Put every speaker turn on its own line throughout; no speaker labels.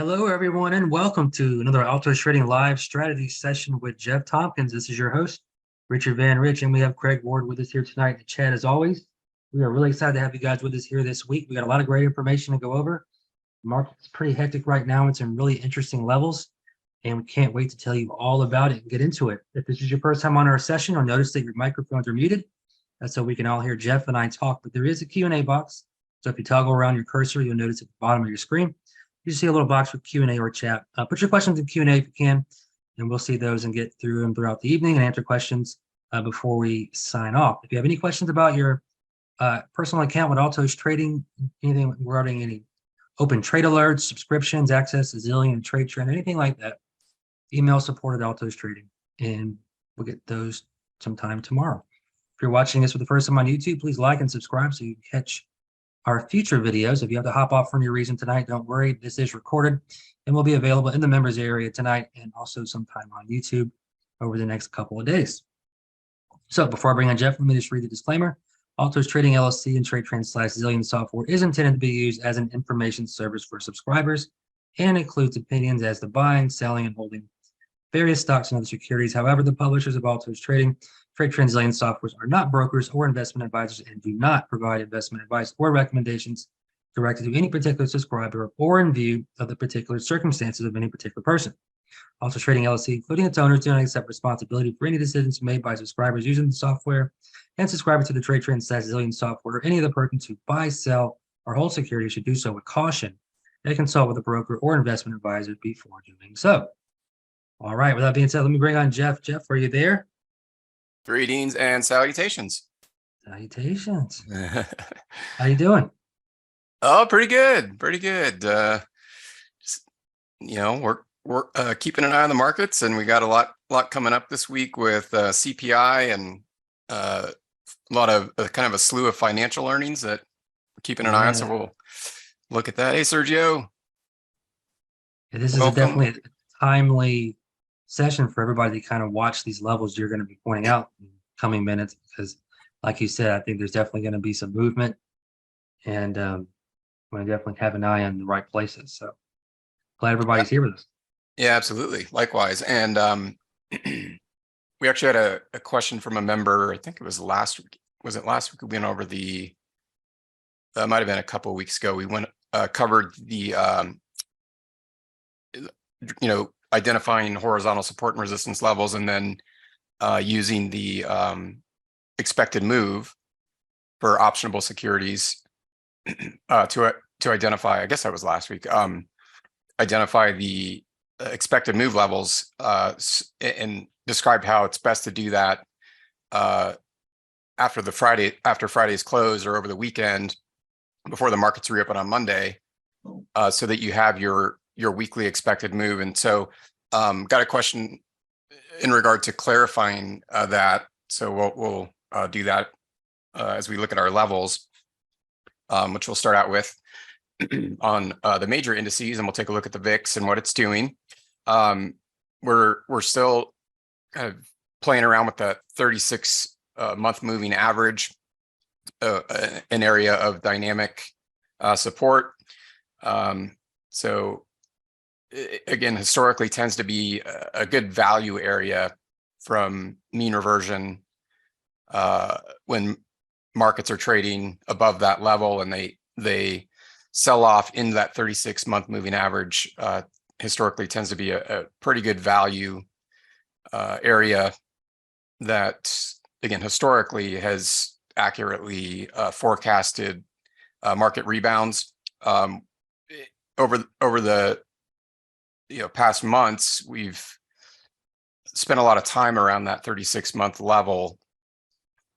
Hello, everyone, and welcome to another Altos Trading Live strategy session with Jeff Tompkins. This is your host, Richard Van Rich, and we have Craig Ward with us here tonight in the chat as always. We are really excited to have you guys with us here this week. We got a lot of great information to go over. The market's pretty hectic right now. It's in really interesting levels, and we can't wait to tell you all about it and get into it. If this is your first time on our session, you'll notice that your microphones are muted. That's so we can all hear Jeff and I talk, but there is a Q&A box. So if you toggle around your cursor, you'll notice at the bottom of your screen, you see a little box with Q&A or chat. Put your questions in Q&A if you can, and we'll see those and get through them throughout the evening and answer questions before we sign off. If you have any questions about your personal account with Altos Trading, anything regarding any open trade alerts, subscriptions, access to Zillion, Trade Trend, anything like that, email support at Altos Trading, and we'll get those sometime tomorrow. If you're watching this for the first time on YouTube, please like and subscribe so you can catch our future videos. If you have to hop off for any reason tonight, don't worry. This is recorded and will be available in the members area tonight and also sometime on YouTube over the next couple of days. So before I bring on Jeff, let me just read the disclaimer. Altos Trading LLC and Trade Trend / Zillion software is intended to be used as an information service for subscribers and includes opinions as to buying, selling, and holding various stocks and other securities. However, the publishers of Altos Trading, Trade Trend, Zillion softwares are not brokers or investment advisors and do not provide investment advice or recommendations directed to any particular subscriber or in view of the particular circumstances of any particular person. Altos Trading LLC, including its owners, do not accept responsibility for any decisions made by subscribers using the software and subscribers to the Trade Trend / Zillion software or any other person who buy, sell, or hold securities should do so with caution. They consult with a broker or investment advisor before doing so. All right, with that being said, let me bring on Jeff. Jeff, are you there?
Greetings and salutations.
Salutations. How you doing?
Oh, pretty good. Pretty good. We're keeping an eye on the markets, and we got a lot coming up this week with CPI and a lot of kind of a slew of financial earnings that we're keeping an eye on. So we'll look at that. Hey, Sergio.
Yeah, this is definitely a timely session for everybody to kind of watch these levels you're going to be pointing out in coming minutes, because like you said, I think there's definitely going to be some movement, and we're going to definitely have an eye on the right places. So glad everybody's here with us.
Yeah, absolutely. Likewise. And we actually had a question from a member. I think it was last week. Was it last week? We went over might have been a couple of weeks ago. We covered the identifying horizontal support and resistance levels, and then using the expected move for optionable securities to identify, I guess that was last week, identify the expected move levels and describe how it's best to do that after Friday's close or over the weekend before the markets reopen on Monday, so that you have your weekly expected move. And so got a question in regard to clarifying that. So we'll do that as we look at our levels, which we'll start out with on the major indices, and we'll take a look at the VIX and what it's doing. We're still kind of playing around with the 36-month moving average, an area of dynamic support. So again, historically tends to be a good value area from mean reversion when markets are trading above that level, and they sell off into that 36-month moving average. Historically tends to be a pretty good value area that, again, historically has accurately forecasted market rebounds. Over the past months, we've spent a lot of time around that 36-month level,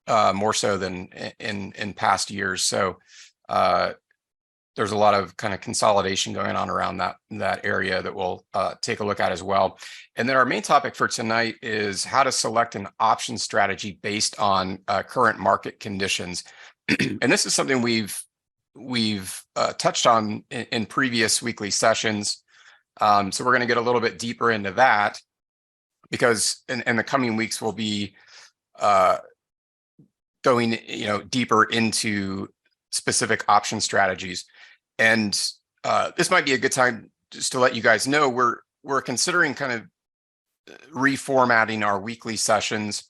more so than in past years. So there's a lot of kind of consolidation going on around that area that we'll take a look at as well. And then our main topic for tonight is how to select an option strategy based on current market conditions. And this is something we've touched on in previous weekly sessions. So we're going to get a little bit deeper into that, because in the coming weeks we'll be going deeper into specific option strategies. And this might be a good time just to let you guys know, we're considering kind of reformatting our weekly sessions,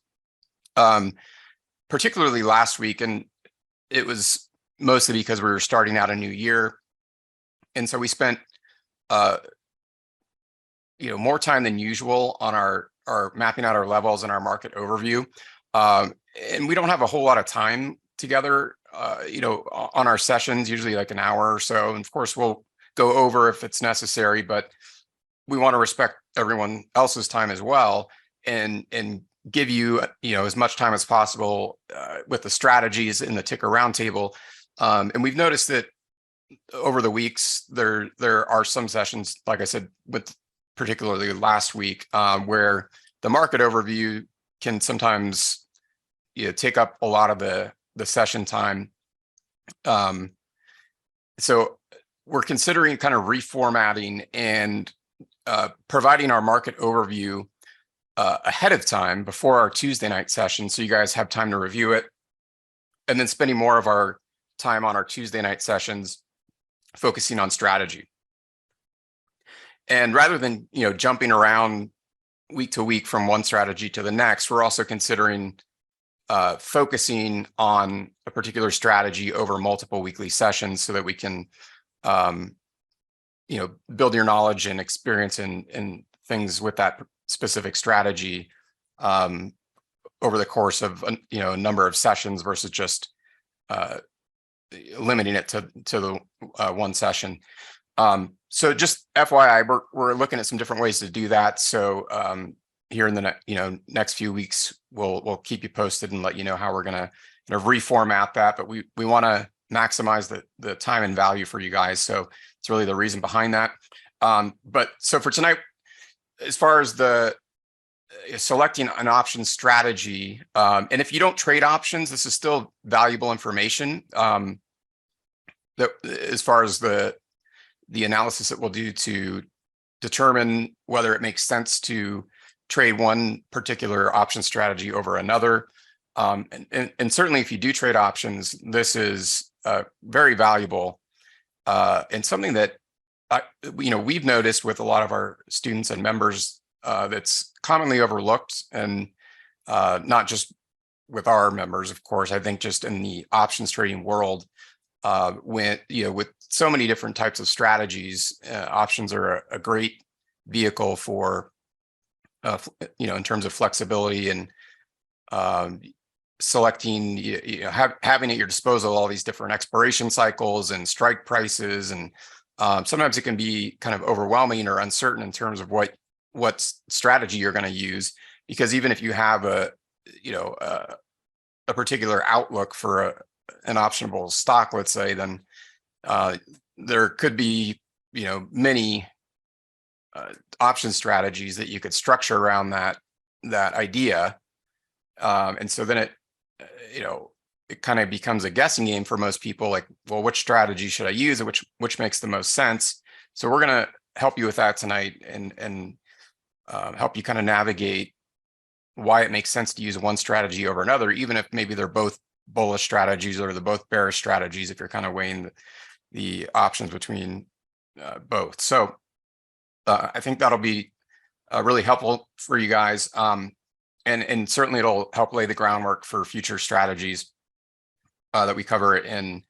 particularly last week, and it was mostly because we were starting out a new year, and so we spent more time than usual on our mapping out our levels and our market overview, and we don't have a whole lot of time together on our sessions, usually like an hour or so, and of course we'll go over if it's necessary, but we want to respect everyone else's time as well, and give you as much time as possible with the strategies in the ticker roundtable. And we've noticed that over the weeks there are some sessions, like I said, with particularly last week, where the market overview can sometimes take up a lot of the session time. So we're considering kind of reformatting and providing our market overview ahead of time before our Tuesday night session, so you guys have time to review it, and then spending more of our time on our Tuesday night sessions focusing on strategy. And rather than jumping around week to week from one strategy to the next, we're also considering focusing on a particular strategy over multiple weekly sessions, so that we can build your knowledge and experience in things with that specific strategy over the course of a number of sessions, versus just limiting it to the one session. So just FYI, we're looking at some different ways to do that. So here in the next few weeks, we'll keep you posted and let you know how we're gonna reformat that. But we want to maximize the time and value for you guys. So it's really the reason behind that. But so for tonight, as far as the selecting an option strategy, and if you don't trade options, this is still valuable information. That as far as the analysis that we'll do to determine whether it makes sense to trade one particular option strategy over another. And certainly if you do trade options, this is very valuable, and something that we've noticed with a lot of our students and members that's commonly overlooked, and not just with our members, of course. I think just in the options trading world, when with so many different types of strategies, options are a great vehicle for in terms of flexibility and selecting, having at your disposal all these different expiration cycles and strike prices, and sometimes it can be kind of overwhelming or uncertain in terms of what strategy you're going to use, because even if you have a particular outlook for an optionable stock, let's say, then there could be many option strategies that you could structure around that idea, and so then it kind of becomes a guessing game for most people, like, well, which strategy should I use, and which makes the most sense? So we're going to help you with that tonight, and help you kind of navigate why it makes sense to use one strategy over another, even if maybe they're both bullish strategies or they're both bearish strategies, if you're kind of weighing the options between both. So I think that'll be really helpful for you guys, and certainly it'll help lay the groundwork for future strategies that we cover in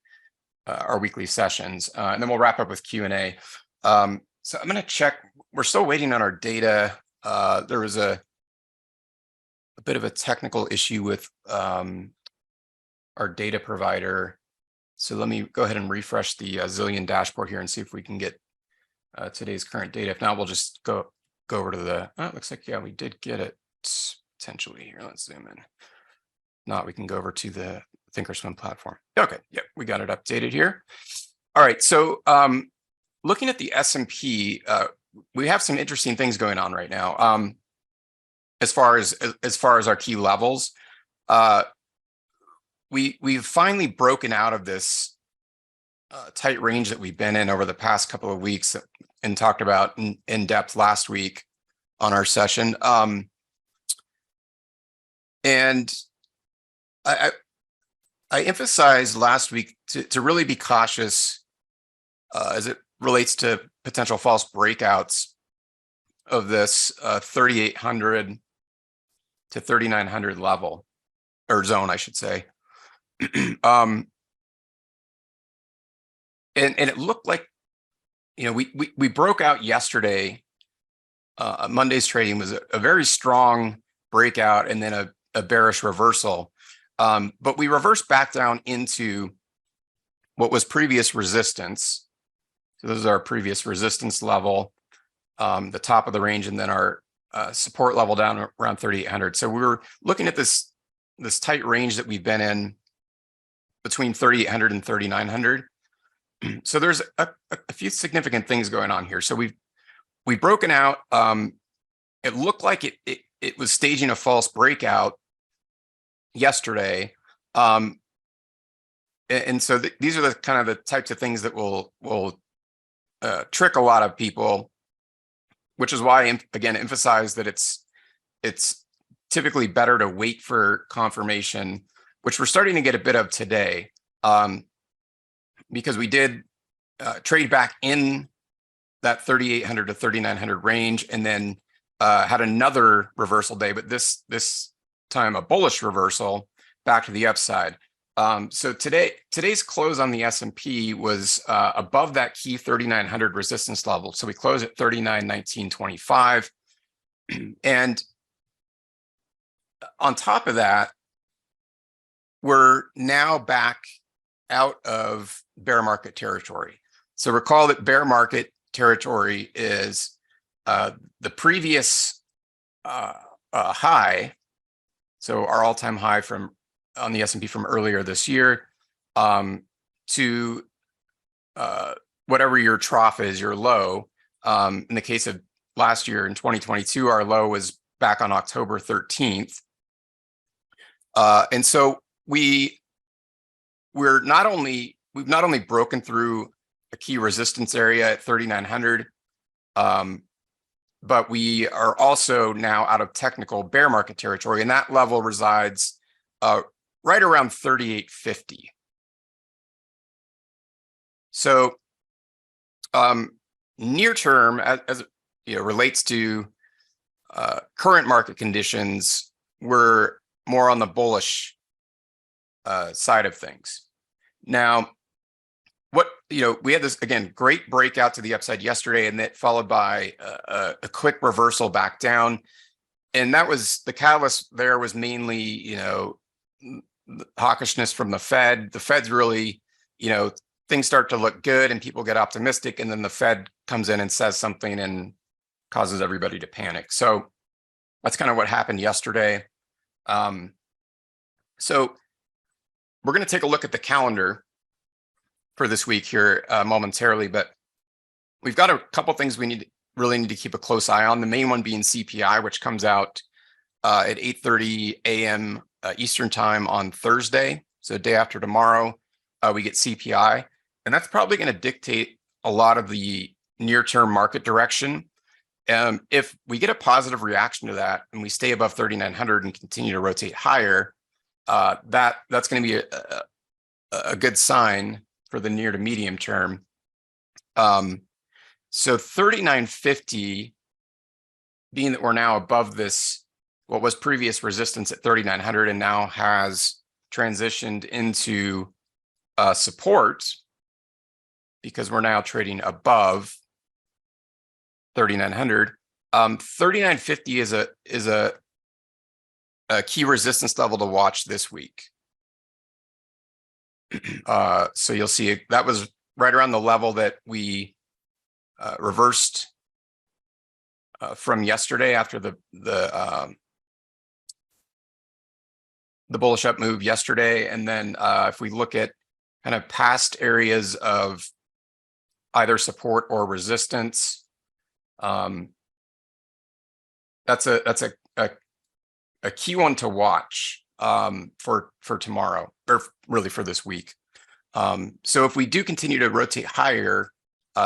our weekly sessions, and then we'll wrap up with Q&A. So I'm going to check. We're still waiting on our data. There was a bit of a technical issue with our data provider. So let me go ahead and refresh the Zillion dashboard here and see if we can get today's current data. If not, we'll just go over to the, it looks like, yeah, we did get it potentially here. Let's zoom in. Not, we can go over to the Thinkorswim platform. Okay, yep, we got it updated here. All right, so looking at the S&P, we have some interesting things going on right now. As far as our key levels, we've finally broken out of this tight range that we've been in over the past couple of weeks, and talked about in depth last week on our session. And I emphasized last week to really be cautious as it relates to potential false breakouts of this 3,800 to 3,900 level, or zone, I should say. And it looked like, we broke out yesterday. Monday's trading was a very strong breakout and then a bearish reversal. But we reversed back down into what was previous resistance. So this is our previous resistance level, the top of the range, and then our support level down around 3,800. So we were looking at this tight range that we've been in between 3,800 and 3,900. So there's a few significant things going on here. So we've broken out. It looked like it was staging a false breakout yesterday. And so these are the kind of the types of things that will trick a lot of people, which is why I again emphasize that it's typically better to wait for confirmation, which we're starting to get a bit of today, because we did trade back in that 3,800 to 3,900 range, and then had another reversal day, but this time a bullish reversal back to the upside. So today's close on the S&P was above that key 3,900 resistance level. So we closed at 39.1925. And on top of that, we're now back out of bear market territory. So recall that bear market territory is the previous high. So our all-time high on the S&P from earlier this year, to whatever your trough is, your low. In the case of last year, in 2022, our low was back on October 13th. And so we've not only broken through a key resistance area at 3,900, but we are also now out of technical bear market territory, and that level resides right around 3,850. So near term, as relates to current market conditions, we're more on the bullish side of things. Now, we had this, again, great breakout to the upside yesterday, and that followed by a quick reversal back down. And that was the catalyst there was mainly, hawkishness from the Fed. The Fed's really, things start to look good and people get optimistic, and then the Fed comes in and says something and causes everybody to panic. So that's kind of what happened yesterday. So we're going to take a look at the calendar for this week here momentarily, but we've got a couple things we really need to keep a close eye on. The main one being CPI, which comes out at 8:30 a.m. Eastern time on Thursday. So day after tomorrow, we get CPI, and that's probably going to dictate a lot of the near-term market direction. If we get a positive reaction to that and we stay above 3,900 and continue to rotate higher, that's going to be a good sign for the near to medium term. So 3,950, being that we're now above this, what was previous resistance at 3,900 and now has transitioned into support, because we're now trading above 3,900. 3,950 is a key resistance level to watch this week. So you'll see that was right around the level that we reversed from yesterday after the bullish up move yesterday. And then if we look at kind of past areas of either support or resistance, that's a key one to watch for tomorrow, or really for this week. So if we do continue to rotate higher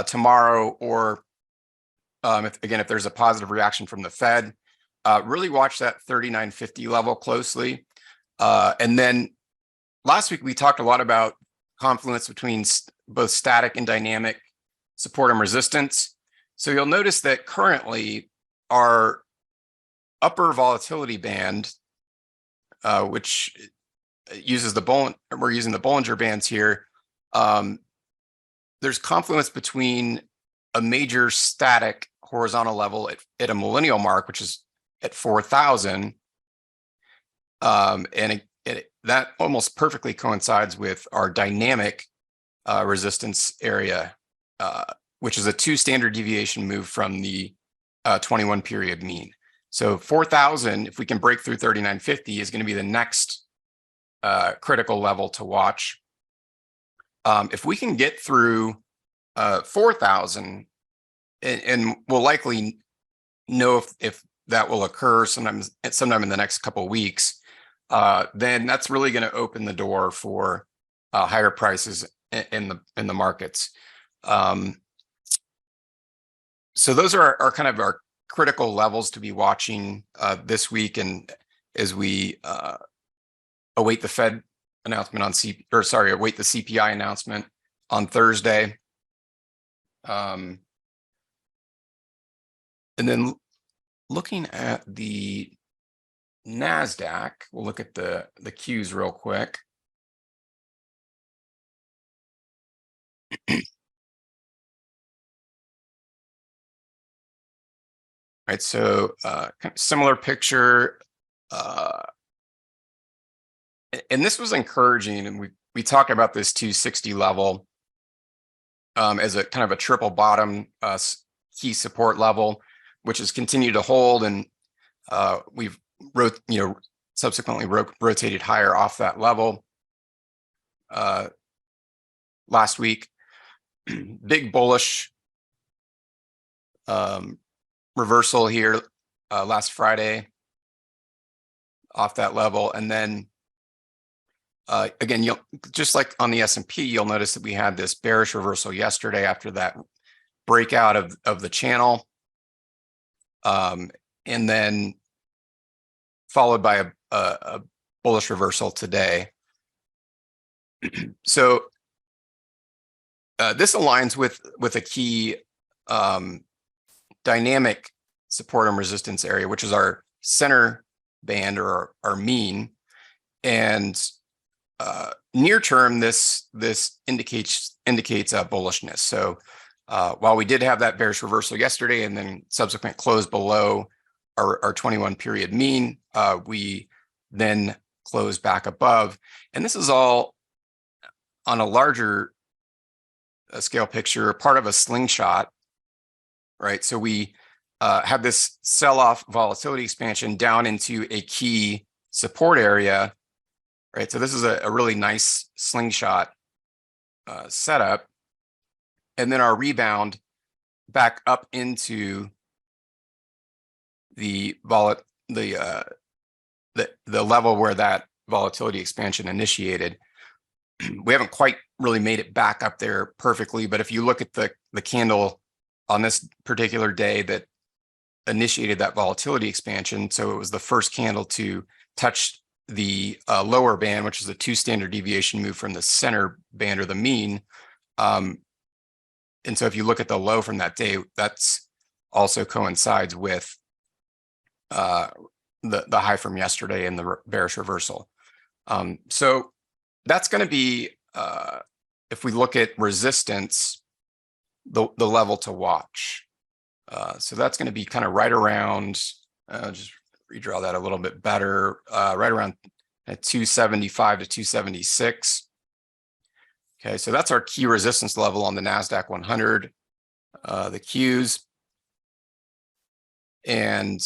tomorrow, or if there's a positive reaction from the Fed, really watch that 3,950 level closely. And then last week we talked a lot about confluence between both static and dynamic support and resistance. So you'll notice that currently our upper volatility band, which uses we're using the Bollinger Bands here. There's confluence between a major static horizontal level at a millennial mark, which is at 4,000. That almost perfectly coincides with our dynamic resistance area, which is a 2 standard deviation move from the 21 period mean. So 4,000, if we can break through 3950, is going to be the next critical level to watch. If we can get through 4,000, and we'll likely know if that will occur sometime in the next couple of weeks, then that's really going to open the door for higher prices in the markets. So those are kind of our critical levels to be watching this week, and as we await the Fed announcement on await the CPI announcement on Thursday. And then looking at the NASDAQ, we'll look at the Qs real quick. Right, so kind of similar picture. And this was encouraging, and we talked about this 260 level as a kind of a triple bottom key support level, which has continued to hold, and we've subsequently rotated higher off that level last week. Big bullish reversal here last Friday off that level, and then again, just like on the S&P, you'll notice that we had this bearish reversal yesterday after that breakout of the channel, and then followed by a bullish reversal today. So this aligns with a key dynamic support and resistance area, which is our center band, or our mean. And near term, this indicates bullishness. So while we did have that bearish reversal yesterday and then subsequent close below our 21 period mean, we then close back above. And this is all on a larger scale picture, part of a slingshot, right? So we have this sell-off volatility expansion down into a key support area, right? So this is a really nice slingshot setup, and then our rebound back up into the level where that volatility expansion initiated. We haven't quite really made it back up there perfectly, but if you look at the candle on this particular day that initiated that volatility expansion, so it was the first candle to touch the lower band, which is a 2 standard deviation move from the center band, or the mean. And so if you look at the low from that day, that's also coincides with the high from yesterday and the bearish reversal. So that's going to be, if we look at resistance, the level to watch. So that's going to be kind of right around, just redraw that a little bit better, right around at 275 to 276. Okay, so that's our key resistance level on the NASDAQ 100, the Qs. And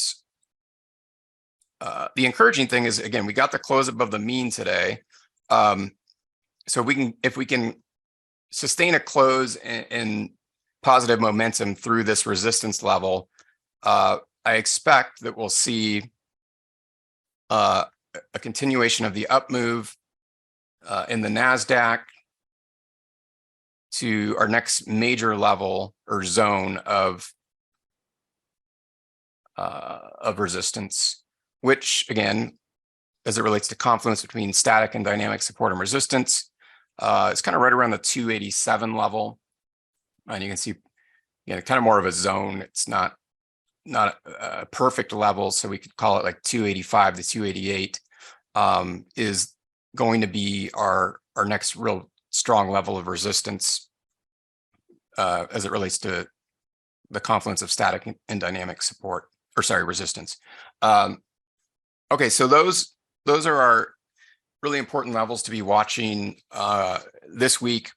the encouraging thing is, again, we got the close above the mean today. So if we can sustain a close and positive momentum through this resistance level, I expect that we'll see a continuation of the up move in the NASDAQ to our next major level or zone of resistance, which, again, as it relates to confluence between static and dynamic support and resistance, it's kind of right around the 287 level. And you can see kind of more of a zone. It's not a perfect level, so we could call it like 285 to 288 is going to be our next real strong level of resistance as it relates to the confluence of static and dynamic support, or sorry, resistance. Okay, so those are our really important levels to be watching this week,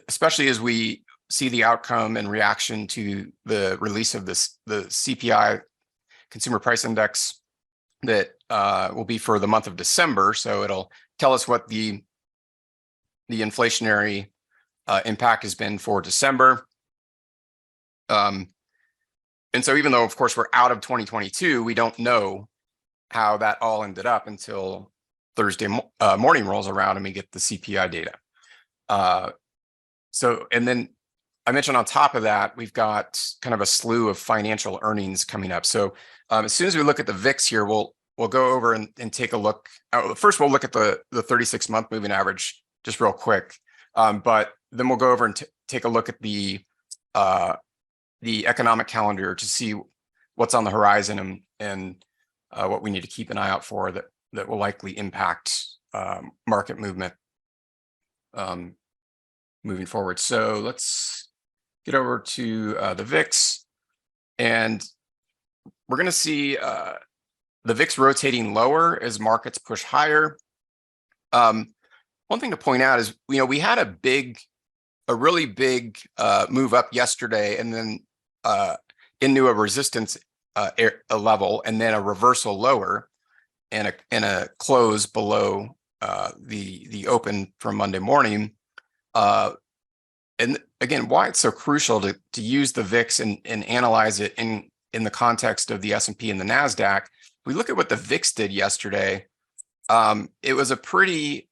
especially as we see the outcome and reaction to the release of the CPI, Consumer Price Index, that will be for the month of December. So it'll tell us what the inflationary impact has been for December. And so even though, of course, we're out of 2022, we don't know how that all ended up until Thursday morning rolls around and we get the CPI data. And then I mentioned on top of that, we've got kind of a slew of financial earnings coming up. So as soon as we look at the VIX here, we'll go over and take a look. First, we'll look at the 36-month moving average just real quick. But then we'll go over and take a look at the economic calendar to see what's on the horizon and what we need to keep an eye out for that will likely impact market movement moving forward. So let's get over to the VIX, and we're going to see the VIX rotating lower as markets push higher. One thing to point out is, we had a really big move up yesterday, and then into a resistance a level, and then a reversal lower, and a close below the open from Monday morning. And again, why it's so crucial to use the VIX and analyze it in the context of the S&P and the NASDAQ. If we look at what the VIX did yesterday, it was a pretty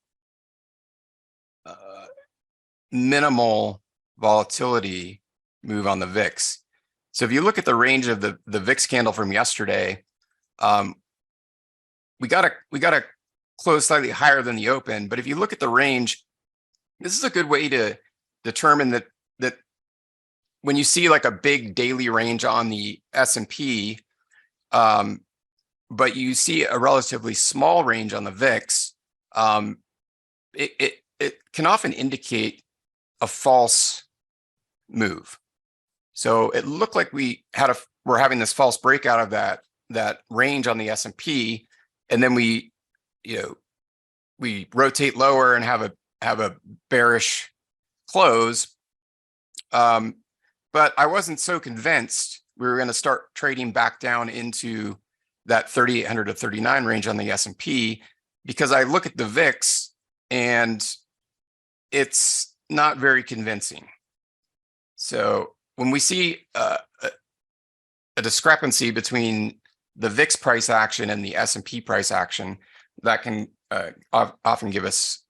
minimal volatility move on the VIX. So if you look at the range of the VIX candle from yesterday, we got to close slightly higher than the open. But if you look at the range, this is a good way to determine that when you see like a big daily range on the S&P, but you see a relatively small range on the VIX, it can often indicate a false move. So it looked like we're having this false breakout of that range on the S&P, and then we rotate lower and have a bearish close. But I wasn't so convinced we were going to start trading back down into that 3,800 to 39 range on the S&P, because I look at the VIX and it's not very convincing. So when we see a discrepancy between the VIX price action and the S&P price action, that can often give us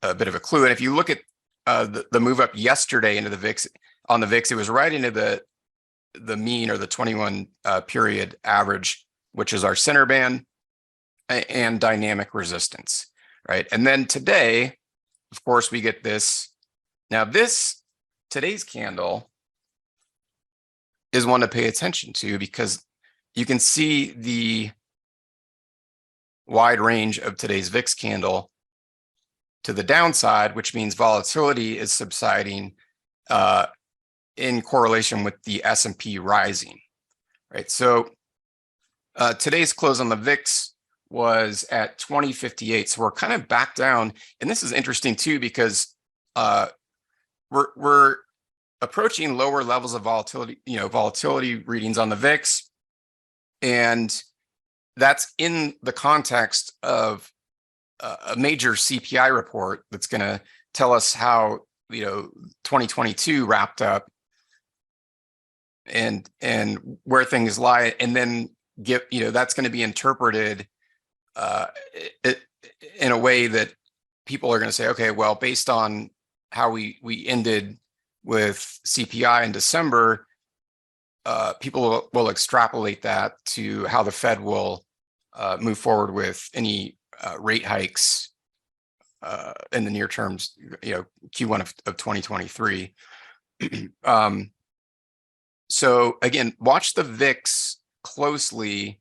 a bit of a clue. And if you look at the move up yesterday into the VIX, on the VIX, it was right into the mean, or the 21 period average, which is our center band and dynamic resistance, right? And then today, of course, we get this. Now today's candle is one to pay attention to, because you can see the wide range of today's VIX candle to the downside, which means volatility is subsiding in correlation with the S&P rising, right? So today's close on the VIX was at 2058. So we're kind of back down. And this is interesting too, because we're approaching lower levels of volatility readings on the VIX. And that's in the context of a major CPI report that's going to tell us how 2022 wrapped up and where things lie, and then that's going to be interpreted in a way that people are going to say, okay, well, based on how we ended with CPI in December, people will extrapolate that to how the Fed will move forward with any rate hikes in the near terms, Q1 of 2023. So again, watch the VIX closely,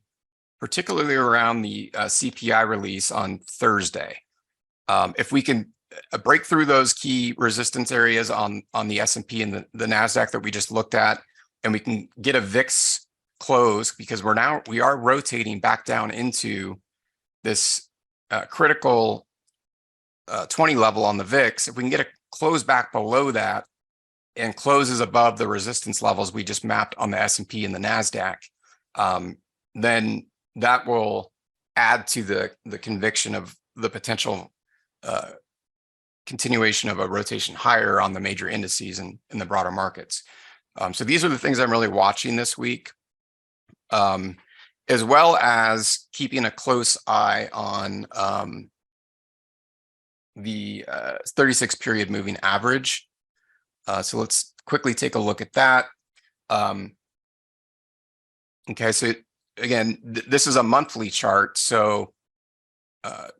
particularly around the CPI release on Thursday. If we can break through those key resistance areas on the S&P and the NASDAQ that we just looked at, and we can get a VIX close, because we are rotating back down into this critical 20 level on the VIX. If we can get a close back below that and closes above the resistance levels we just mapped on the S&P and the NASDAQ, then that will add to the conviction of the potential continuation of a rotation higher on the major indices and in the broader markets. So these are the things I'm really watching this week, as well as keeping a close eye on the 36 period moving average. So let's quickly take a look at that. Okay, so again, this is a monthly chart, so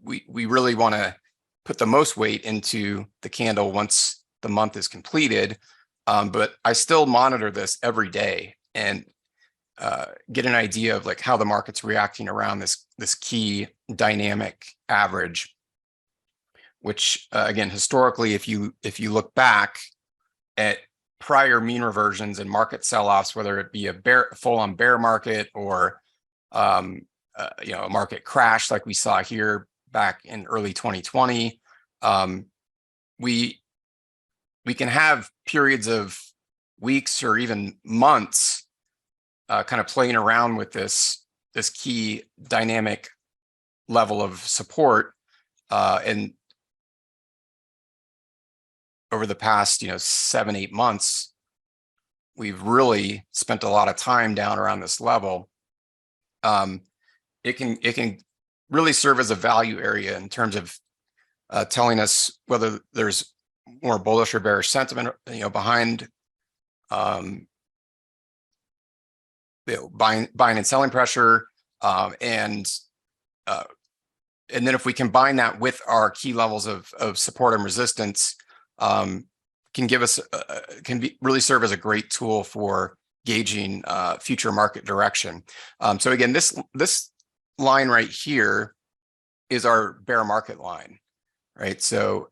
we really want to put the most weight into the candle once the month is completed, but I still monitor this every day and get an idea of like how the market's reacting around this key dynamic average, which again, historically, if you look back at prior mean reversions and market sell-offs, whether it be a full-on bear market or a market crash like we saw here back in early 2020, we can have periods of weeks or even months kind of playing around with this key dynamic level of support, and over the past 7-8 months, we've really spent a lot of time down around this level. It can really serve as a value area in terms of telling us whether there's more bullish or bearish sentiment, behind buying and selling pressure, and then if we combine that with our key levels of support and resistance, can give us really serve as a great tool for gauging future market direction. So again, this line right here is our bear market line, right? So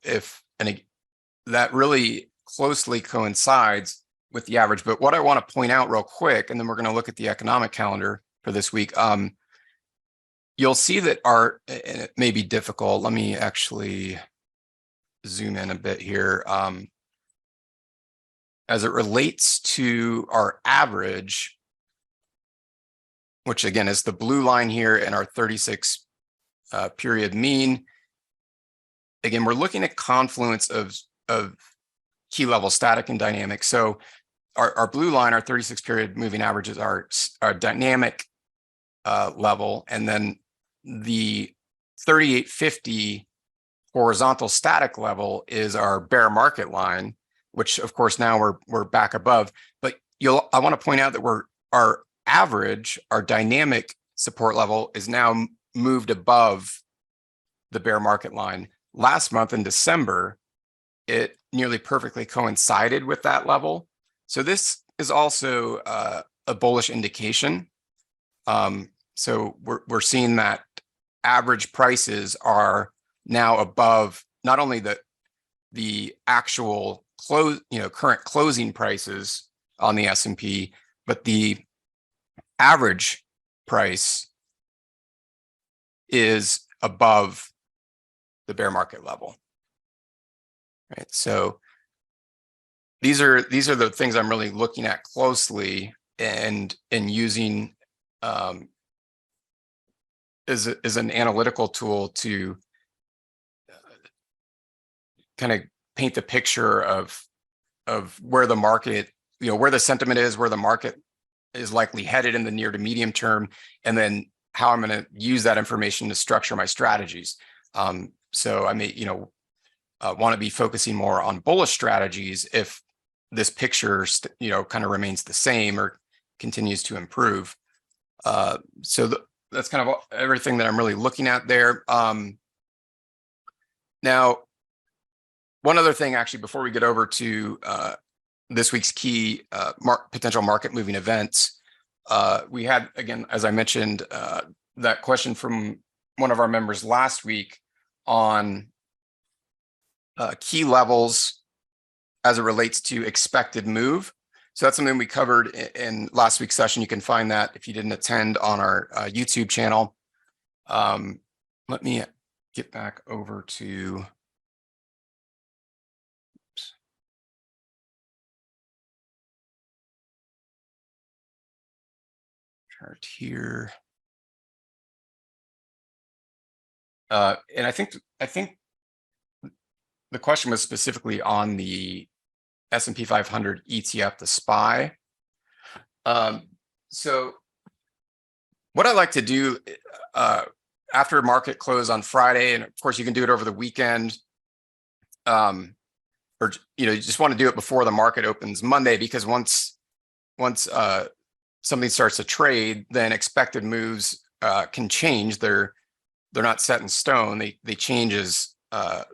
that really closely coincides with the average. But what I want to point out real quick, and then we're going to look at the economic calendar for this week. You'll see that and it may be difficult. Let me actually zoom in a bit here. As it relates to our average, which again is the blue line here and our 36 period mean, again, we're looking at confluence of key level static and dynamic. So our blue line, our 36 period moving average, is our dynamic level, and then the 3850 horizontal static level is our bear market line, which of course now we're back above. But I want to point out that our average, our dynamic support level, is now moved above the bear market line. Last month in December, it nearly perfectly coincided with that level. So this is also a bullish indication. So we're seeing that average prices are now above not only the actual current closing prices on the S&P, but the average price is above the bear market level. Right. So these are the things I'm really looking at closely and using as an analytical tool to kind of paint the picture of where the market, where the sentiment is, where the market is likely headed in the near to medium term, and then how I'm going to use that information to structure my strategies. So I may, want to be focusing more on bullish strategies if this picture, kind of remains the same or continues to improve. So that's kind of everything that I'm really looking at there. Now, one other thing, actually, before we get over to this week's key potential market moving events. We had, again, as I mentioned, that question from one of our members last week on key levels as it relates to expected move. So that's something we covered in last week's session. You can find that if you didn't attend on our YouTube channel. Let me get back over to chart here. And I think the question was specifically on the S&P 500 ETF, the SPY. So what I like to do after market close on Friday, and of course you can do it over the weekend, or you just want to do it before the market opens Monday, because once something starts to trade, then expected moves can change. They're not set in stone. They change as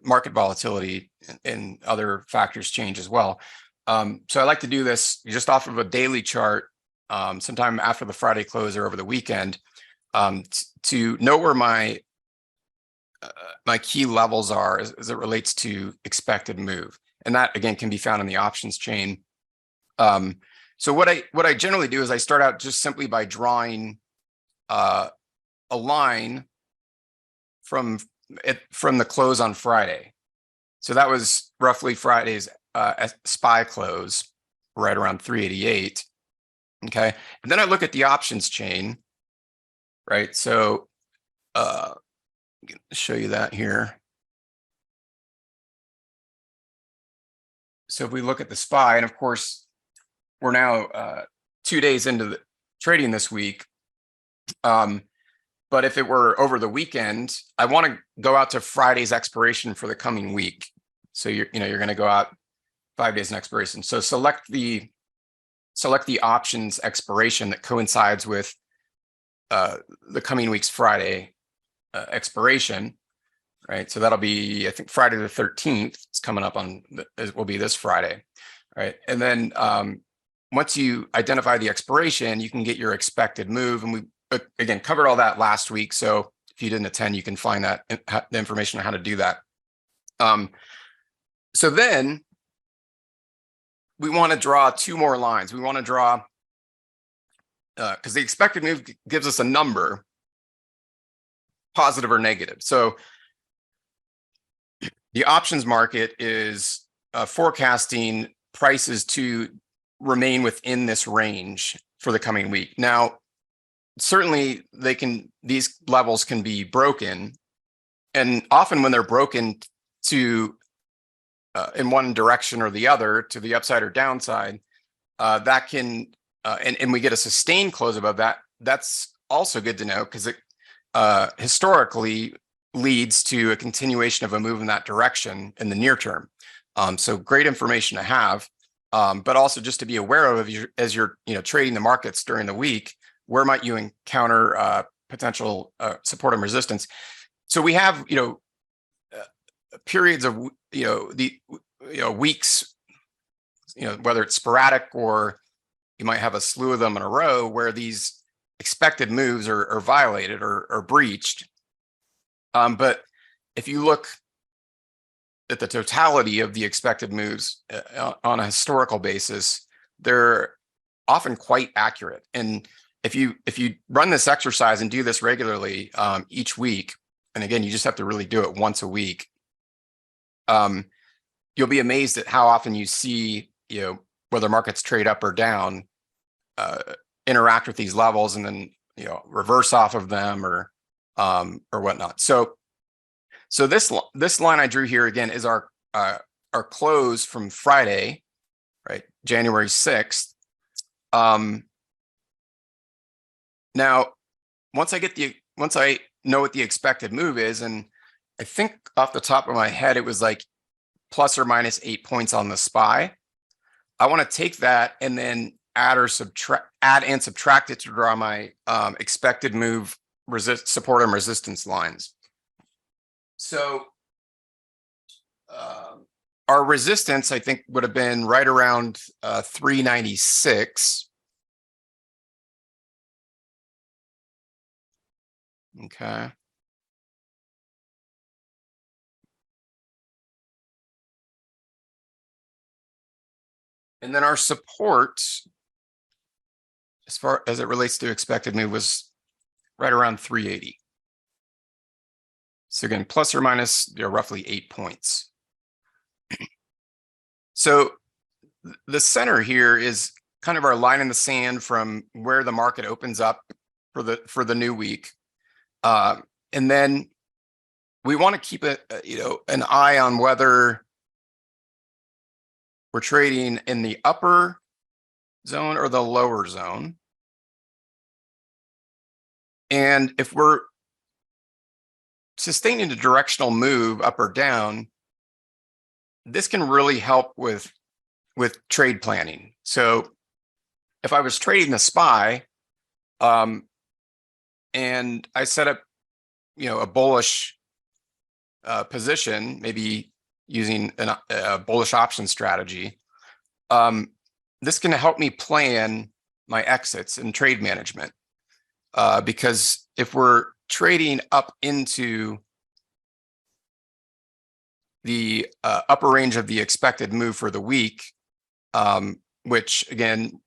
market volatility and other factors change as well. So I like to do this just off of a daily chart, sometime after the Friday close or over the weekend, to know where my key levels are as it relates to expected move. And that, again, can be found in the options chain. So what I generally do is I start out just simply by drawing a line from the close on Friday. So that was roughly Friday's SPY close, right around 388. Okay, and then I look at the options chain, right? So I'm going to show you that here. So if we look at the SPY, and of course we're now 2 days into the trading this week. But if it were over the weekend, I want to go out to Friday's expiration for the coming week. So you're going to go out 5 days in expiration. So select the options expiration that coincides with the coming week's Friday expiration, right? So that'll be, I think, Friday the 13th. It's coming up on, it will be this Friday, right? And then once you identify the expiration, you can get your expected move. And we, again, covered all that last week. So if you didn't attend, you can find that the information on how to do that. So then we want to draw 2 more lines. We want to draw, because the expected move gives us a number, positive or negative. So the options market is forecasting prices to remain within this range for the coming week. Now, certainly these levels can be broken, and often when they're broken to in one direction or the other, to the upside or downside, that can and we get a sustained close above that. That's also good to know, because it historically leads to a continuation of a move in that direction in the near term. So great information to have, but also just to be aware of as you're trading the markets during the week. Where might you encounter potential support and resistance? So we have, periods of, weeks, whether it's sporadic or you might have a slew of them in a row, where these expected moves are violated or breached. But if you look at the totality of the expected moves on a historical basis, they're often quite accurate. And if you run this exercise and do this regularly each week, and again, you just have to really do it once a week, you'll be amazed at how often you see, whether markets trade up or down, interact with these levels and then, reverse off of them or whatnot. So this line I drew here again is our close from Friday, right? January 6th. Now, once I know what the expected move is, and I think off the top of my head, it was like plus or minus 8 points on the SPY. I want to take that and then add and subtract it to draw my expected move support and resistance lines. So our resistance, I think, would have been right around 396. Okay. And then our support, as far as it relates to expected move, was right around 380. So again, plus or minus, roughly 8 points. So the center here is kind of our line in the sand from where the market opens up for the new week. And then we want to keep an eye on whether we're trading in the upper zone or the lower zone. And if we're sustaining a directional move up or down, this can really help with trade planning. So if I was trading the SPY, and I set up, a bullish position, maybe using a bullish option strategy, this can help me plan my exits and trade management. Because if we're trading up into the upper range of the expected move for the week, which again,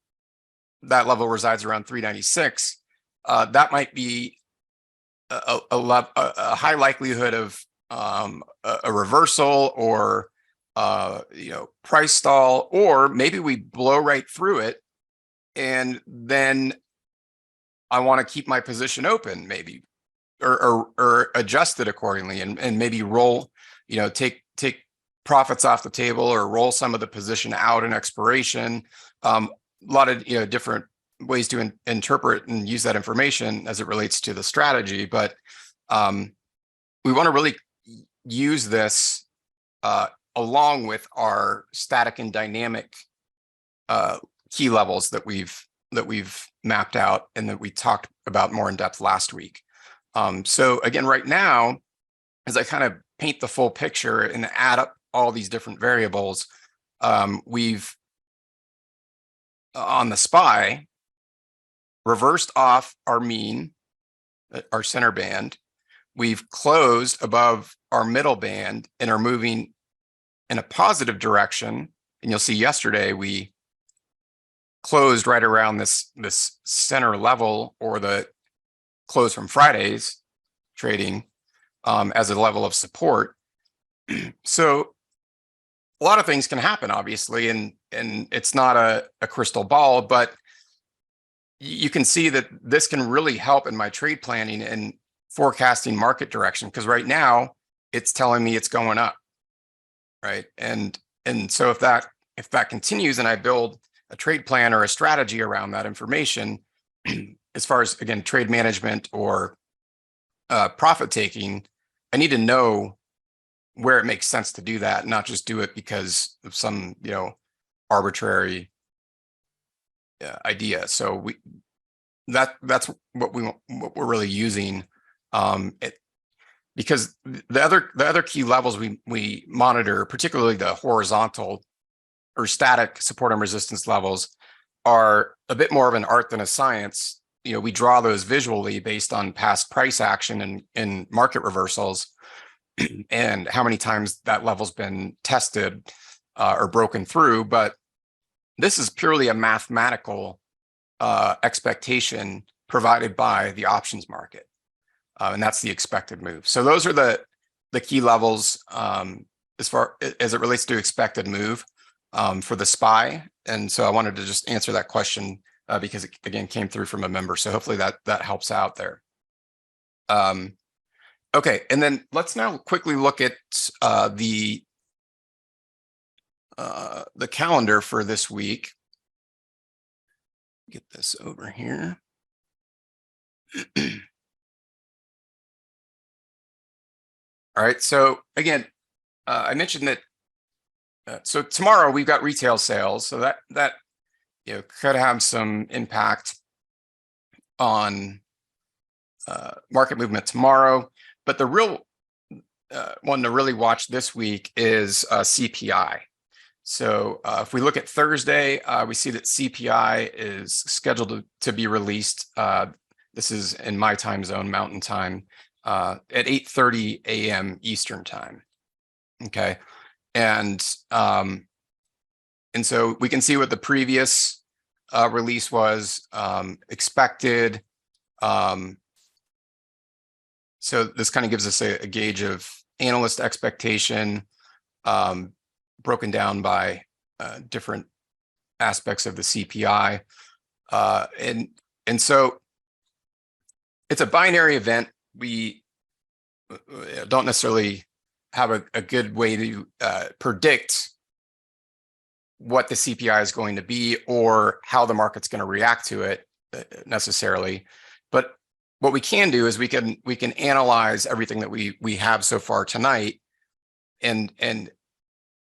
that level resides around 396, that might be a high likelihood of a reversal or price stall, or maybe we blow right through it, and then I want to keep my position open, maybe, or adjust it accordingly, and maybe roll, take profits off the table, or roll some of the position out in expiration. A lot of different ways to interpret and use that information as it relates to the strategy, but we want to really use this along with our static and dynamic key levels that we've mapped out and that we talked about more in depth last week. So again, right now, as I kind of paint the full picture and add up all these different variables, we've on the SPY reversed off our mean, our center band. We've closed above our middle band and are moving in a positive direction. And you'll see yesterday we closed right around this center level, or the close from Friday's trading, as a level of support. So a lot of things can happen, obviously, and it's not a crystal ball, but you can see that this can really help in my trade planning and forecasting market direction, because right now it's telling me it's going up, right? And so if that continues and I build a trade plan or a strategy around that information, as far as, again, trade management or profit taking, I need to know where it makes sense to do that, not just do it because of some arbitrary idea. So that's what we're really using, because the other key levels we monitor, particularly the horizontal or static support and resistance levels, are a bit more of an art than a science. We draw those visually based on past price action and market reversals, and how many times that level's been tested or broken through. But this is purely a mathematical expectation provided by the options market, and that's the expected move. So those are the key levels as far as it relates to expected move for the SPY. And so I wanted to just answer that question because it, again, came through from a member. So hopefully that helps out there. Okay, and then let's now quickly look at the calendar for this week. Get this over here. All right, so again, I mentioned that. So tomorrow we've got retail sales, so that could have some impact on market movement tomorrow. But the real one to really watch this week is CPI. So if we look at Thursday, we see that CPI is scheduled to be released. This is in my time zone, Mountain Time, at 8:30 a.m. Eastern Time. Okay, and so we can see what the previous release was expected. So this kind of gives us a gauge of analyst expectation, broken down by different aspects of the CPI. And so it's a binary event. We don't necessarily have a good way to predict what the CPI is going to be or how the market's going to react to it necessarily. But what we can do is we can analyze everything that we have so far tonight, and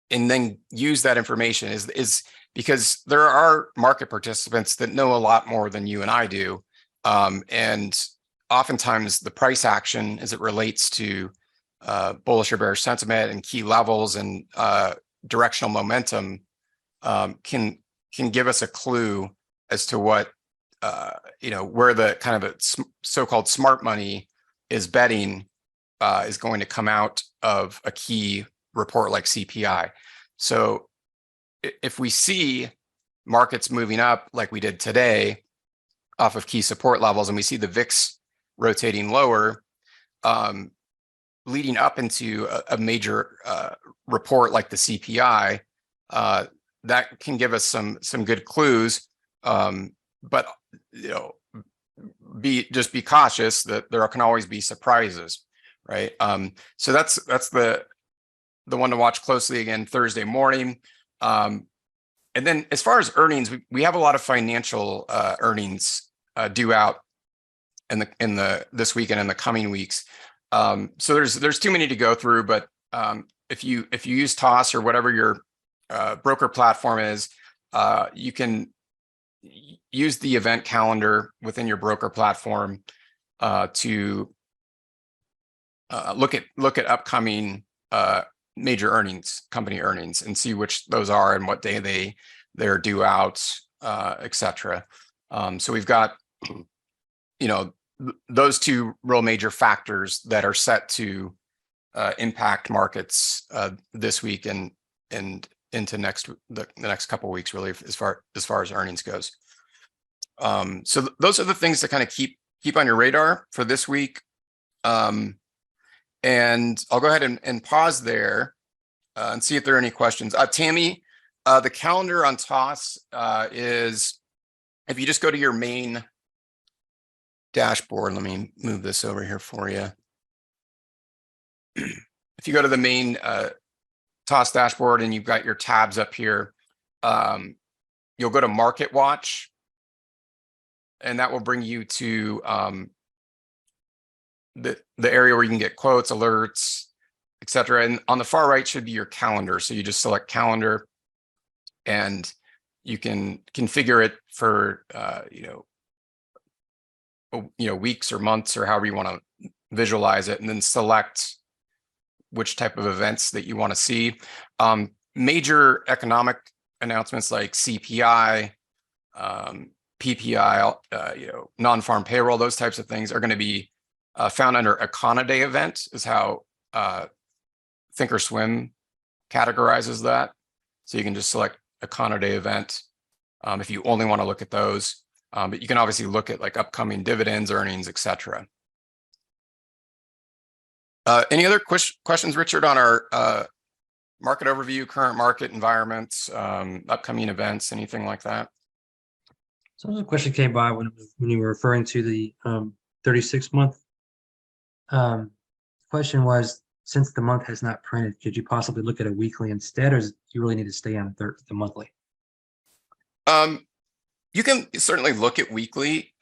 then use that information is because there are market participants that know a lot more than you and I do, and oftentimes the price action as it relates to bullish or bearish sentiment and key levels and directional momentum can give us a clue as to what where the kind of a so-called smart money is betting is going to come out of a key report like CPI. So if we see markets moving up like we did today off of key support levels, and we see the VIX rotating lower, leading up into a major report like the CPI, that can give us some good clues. But be cautious that there can always be surprises, right? So that's the one to watch closely again Thursday morning. And then as far as earnings, we have a lot of financial earnings due out in the this week and in the coming weeks. So there's too many to go through, but if you use TOS or whatever your broker platform is, you can use the event calendar within your broker platform to look at upcoming major earnings, company earnings, and see which those are and what day they're due out, etc. So we've got those two real major factors that are set to impact markets this week and into the next couple of weeks, really, as far as earnings goes. So those are the things to kind of keep on your radar for this week. And I'll go ahead and pause there and see if there are any questions. Tammy, the calendar on TOS is, if you just go to your main dashboard, let me move this over here for you. If you go to the main TOS dashboard and you've got your tabs up here, you'll go to Market Watch, and that will bring you to the area where you can get quotes, alerts, etc. And on the far right should be your calendar. So you just select calendar, and you can configure it for weeks or months or however you want to visualize it, and then select which type of events that you want to see. Major economic announcements like CPI, PPI, non-farm payroll, those types of things are going to be found under Econoday event, is how Thinkorswim categorizes that. So you can just select Econoday event if you only want to look at those. But you can obviously look at like upcoming dividends, earnings, etc. Any other questions, Richard, on our market overview, current market environments, upcoming events, anything like that?
So a question came by when you were referring to the 36-month. Question was, since the month has not printed, could you possibly look at a weekly instead, or do you really need to stay on the monthly?
You can certainly look at weekly,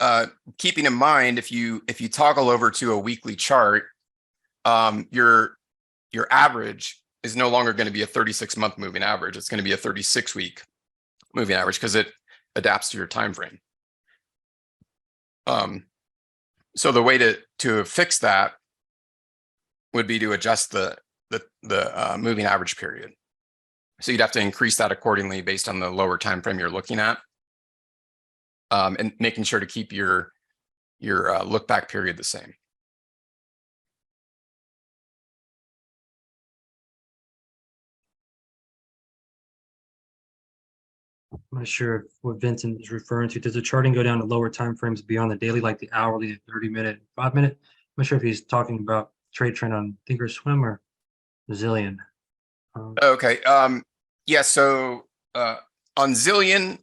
keeping in mind if you toggle over to a weekly chart, your average is no longer going to be a 36-month moving average. It's going to be a 36-week moving average because it adapts to your time frame. So the way to fix that would be to adjust the moving average period. So you'd have to increase that accordingly based on the lower time frame you're looking at, and making sure to keep your look back period the same.
I'm not sure what Vincent is referring to. Does the charting go down to lower time frames beyond the daily, like the hourly, the 30-minute, 5-minute? I'm not sure if he's talking about trade trend on Thinkorswim or Zillion.
Okay. Yeah. So on Zillion,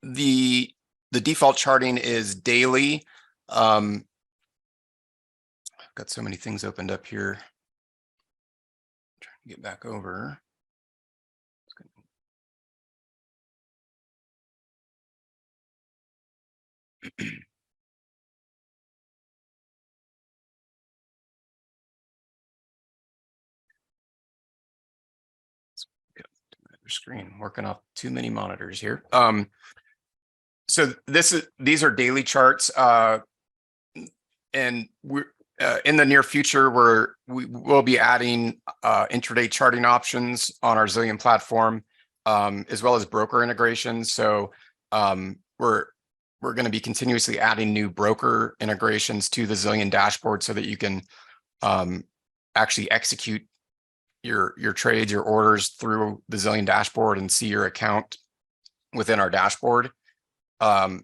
the default charting is daily. I've got so many things opened up here. Trying to get back over. Screen, working off too many monitors here. So these are daily charts, and we're in the near future we will be adding intraday charting options on our Zillion platform, as well as broker integrations. So we're going to be continuously adding new broker integrations to the Zillion dashboard so that you can actually execute your trades, your orders through the Zillion dashboard and see your account within our dashboard. And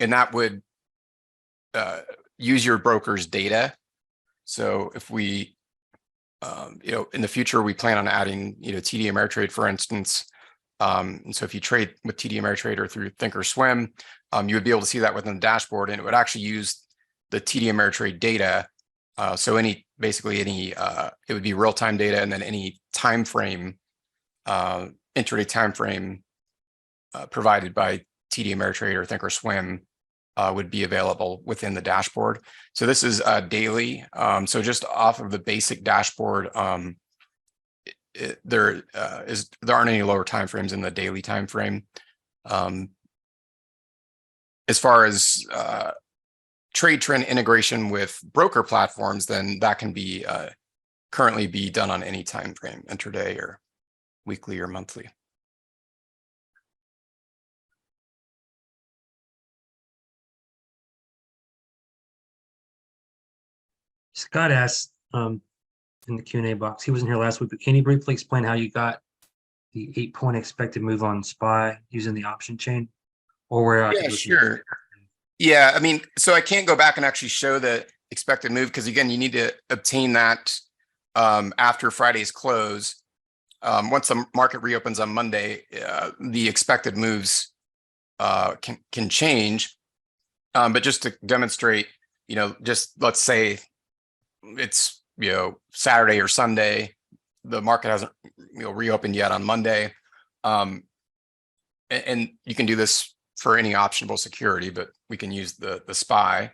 that would use your broker's data. So if we, in the future, we plan on adding, TD Ameritrade, for instance. And so if you trade with TD Ameritrade or through Thinkorswim, you would be able to see that within the dashboard, and it would actually use the TD Ameritrade data. So basically any, it would be real-time data, and then any time frame, intraday time frame provided by TD Ameritrade or Thinkorswim would be available within the dashboard. So this is daily. So just off of the basic dashboard, there aren't any lower time frames in the daily time frame. As far as trade trend integration with broker platforms, then that can be currently be done on any time frame, intraday or weekly or monthly.
Scott asked in the Q&A box, he wasn't here last week, but can you briefly explain how you got the 8-point expected move on SPY using the option chain? Or where
Yeah, sure. Yeah, I mean, so I can't go back and actually show the expected move because, again, you need to obtain that after Friday's close. Once the market reopens on Monday, the expected moves can change. But just to demonstrate, just let's say it's Saturday or Sunday, the market hasn't reopened yet on Monday, and you can do this for any optionable security, but we can use the SPY.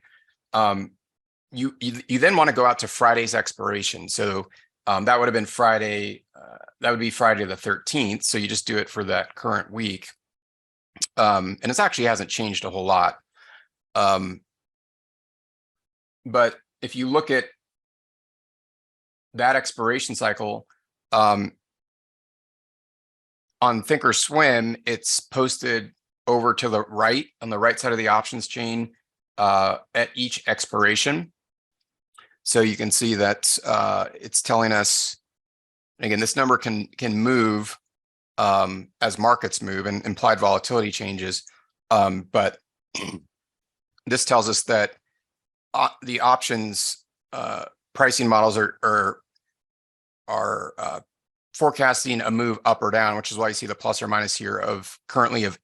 You then want to go out to Friday's expiration. So that would have been Friday. That would be Friday the 13th. So you just do it for that current week, and it actually hasn't changed a whole lot. But if you look at that expiration cycle, on Thinkorswim, it's posted over to the right, on the right side of the options chain, at each expiration. So you can see that it's telling us, again, this number can move as markets move and implied volatility changes. But this tells us that the options pricing models are forecasting a move up or down, which is why you see the plus or minus here of currently of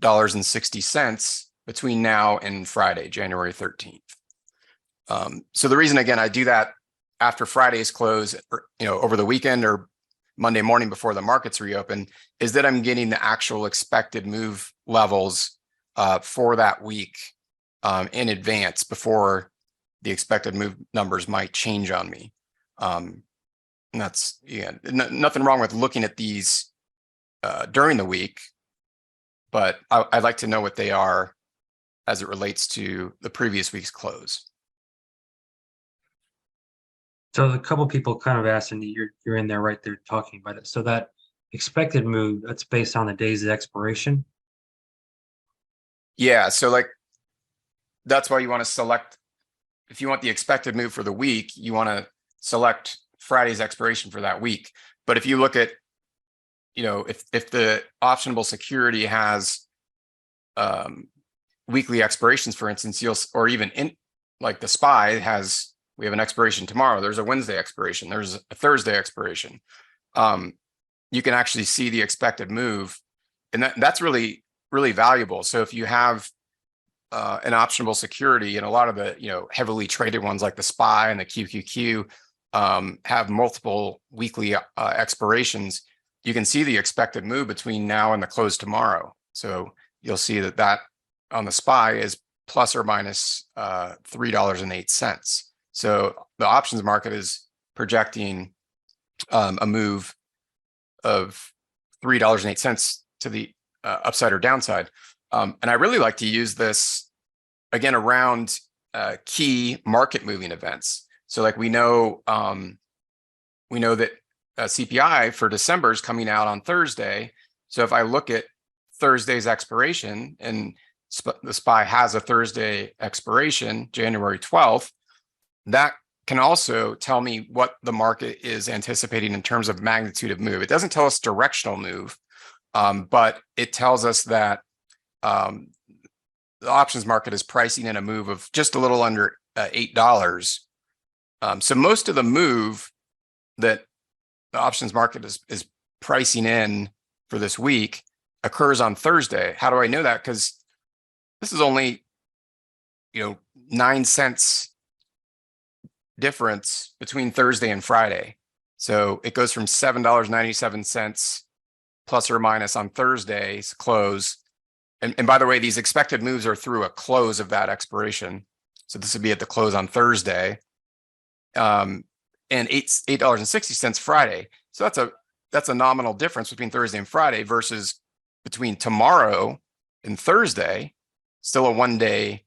$8.60 between now and Friday, January 13th. So the reason, again, I do that after Friday's close, or, over the weekend or Monday morning before the markets reopen, is that I'm getting the actual expected move levels for that week in advance before the expected move numbers might change on me. And that's, nothing wrong with looking at these during the week, but I'd like to know what they are as it relates to the previous week's close.
So a couple people kind of asked, and you're in there right there talking about it. So that expected move, that's based on the days of expiration.
Yeah, so like that's why you want to select, if you want the expected move for the week, you want to select Friday's expiration for that week. But if you look at, if the optionable security has weekly expirations, for instance, or even in like the SPY we have an expiration tomorrow. There's a Wednesday expiration. There's a Thursday expiration. You can actually see the expected move, and that's really, really valuable. So if you have an optionable security, and a lot of the heavily traded ones like the SPY and the QQQ have multiple weekly expirations, you can see the expected move between now and the close tomorrow. So you'll see that on the SPY is plus or minus $3.08. So the options market is projecting a move of $3.08 to the upside or downside. And I really like to use this again around key market moving events. So like we know that CPI for December is coming out on Thursday. So if I look at Thursday's expiration, and the SPY has a Thursday expiration, January 12th, that can also tell me what the market is anticipating in terms of magnitude of move. It doesn't tell us directional move, but it tells us that the options market is pricing in a move of just a little under $8. So most of the move that the options market is pricing in for this week occurs on Thursday. How do I know that? Because this is only 9 cents difference between Thursday and Friday. So it goes from $7.97 plus or minus on Thursday's close. And by the way, these expected moves are through a close of that expiration. So this would be at the close on Thursday. And $8.60 Friday. So that's a nominal difference between Thursday and Friday versus between tomorrow and Thursday, still a 1 day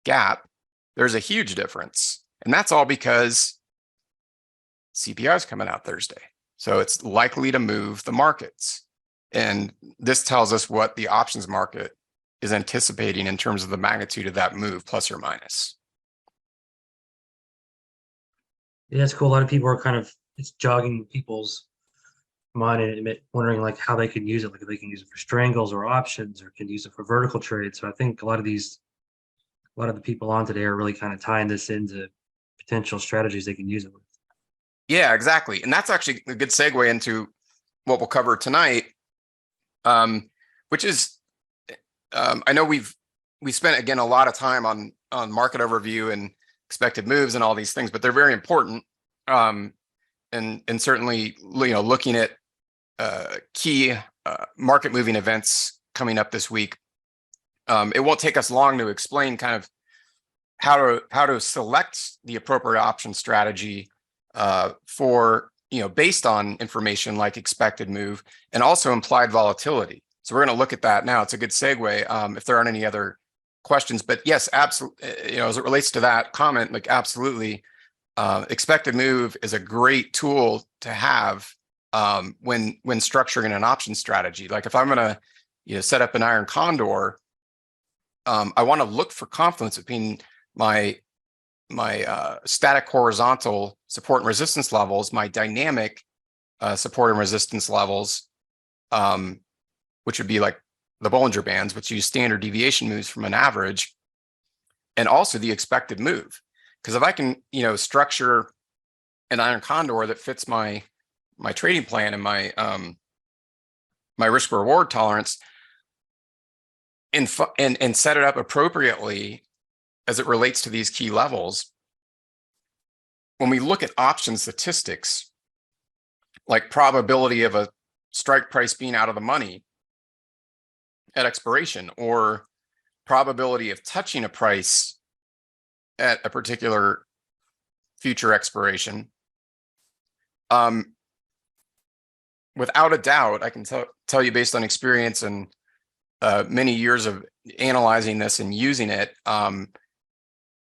gap. There's a huge difference. And that's all because CPI is coming out Thursday. So it's likely to move the markets. And this tells us what the options market is anticipating in terms of the magnitude of that move, plus or minus.
Yeah, it's cool. A lot of people are it's jogging people's mind and wondering like how they can use it, like if they can use it for strangles or options, or can use it for vertical trades. So I think a lot of the people on today are really kind of tying this into potential strategies they can use it with.
Yeah, exactly. And that's actually a good segue into what we'll cover tonight, which is, I know we spent, again, a lot of time on market overview and expected moves and all these things, but they're very important. And certainly, looking at key market moving events coming up this week, it won't take us long to explain kind of how to select the appropriate option strategy for based on information like expected move and also implied volatility. So we're going to look at that now. It's a good segue if there aren't any other questions. But yes, absolutely. As it relates to that comment, like absolutely, expected move is a great tool to have when structuring an option strategy. Like if I'm going to set up an iron condor, I want to look for confluence between my static horizontal support and resistance levels, my dynamic support and resistance levels, which would be like the Bollinger Bands, which use standard deviation moves from an average, and also the expected move. Because if I can, structure an iron condor that fits my trading plan and my risk reward tolerance, and set it up appropriately as it relates to these key levels, when we look at option statistics, like probability of a strike price being out of the money at expiration, or probability of touching a price at a particular future expiration, without a doubt, I can tell you based on experience and many years of analyzing this and using it,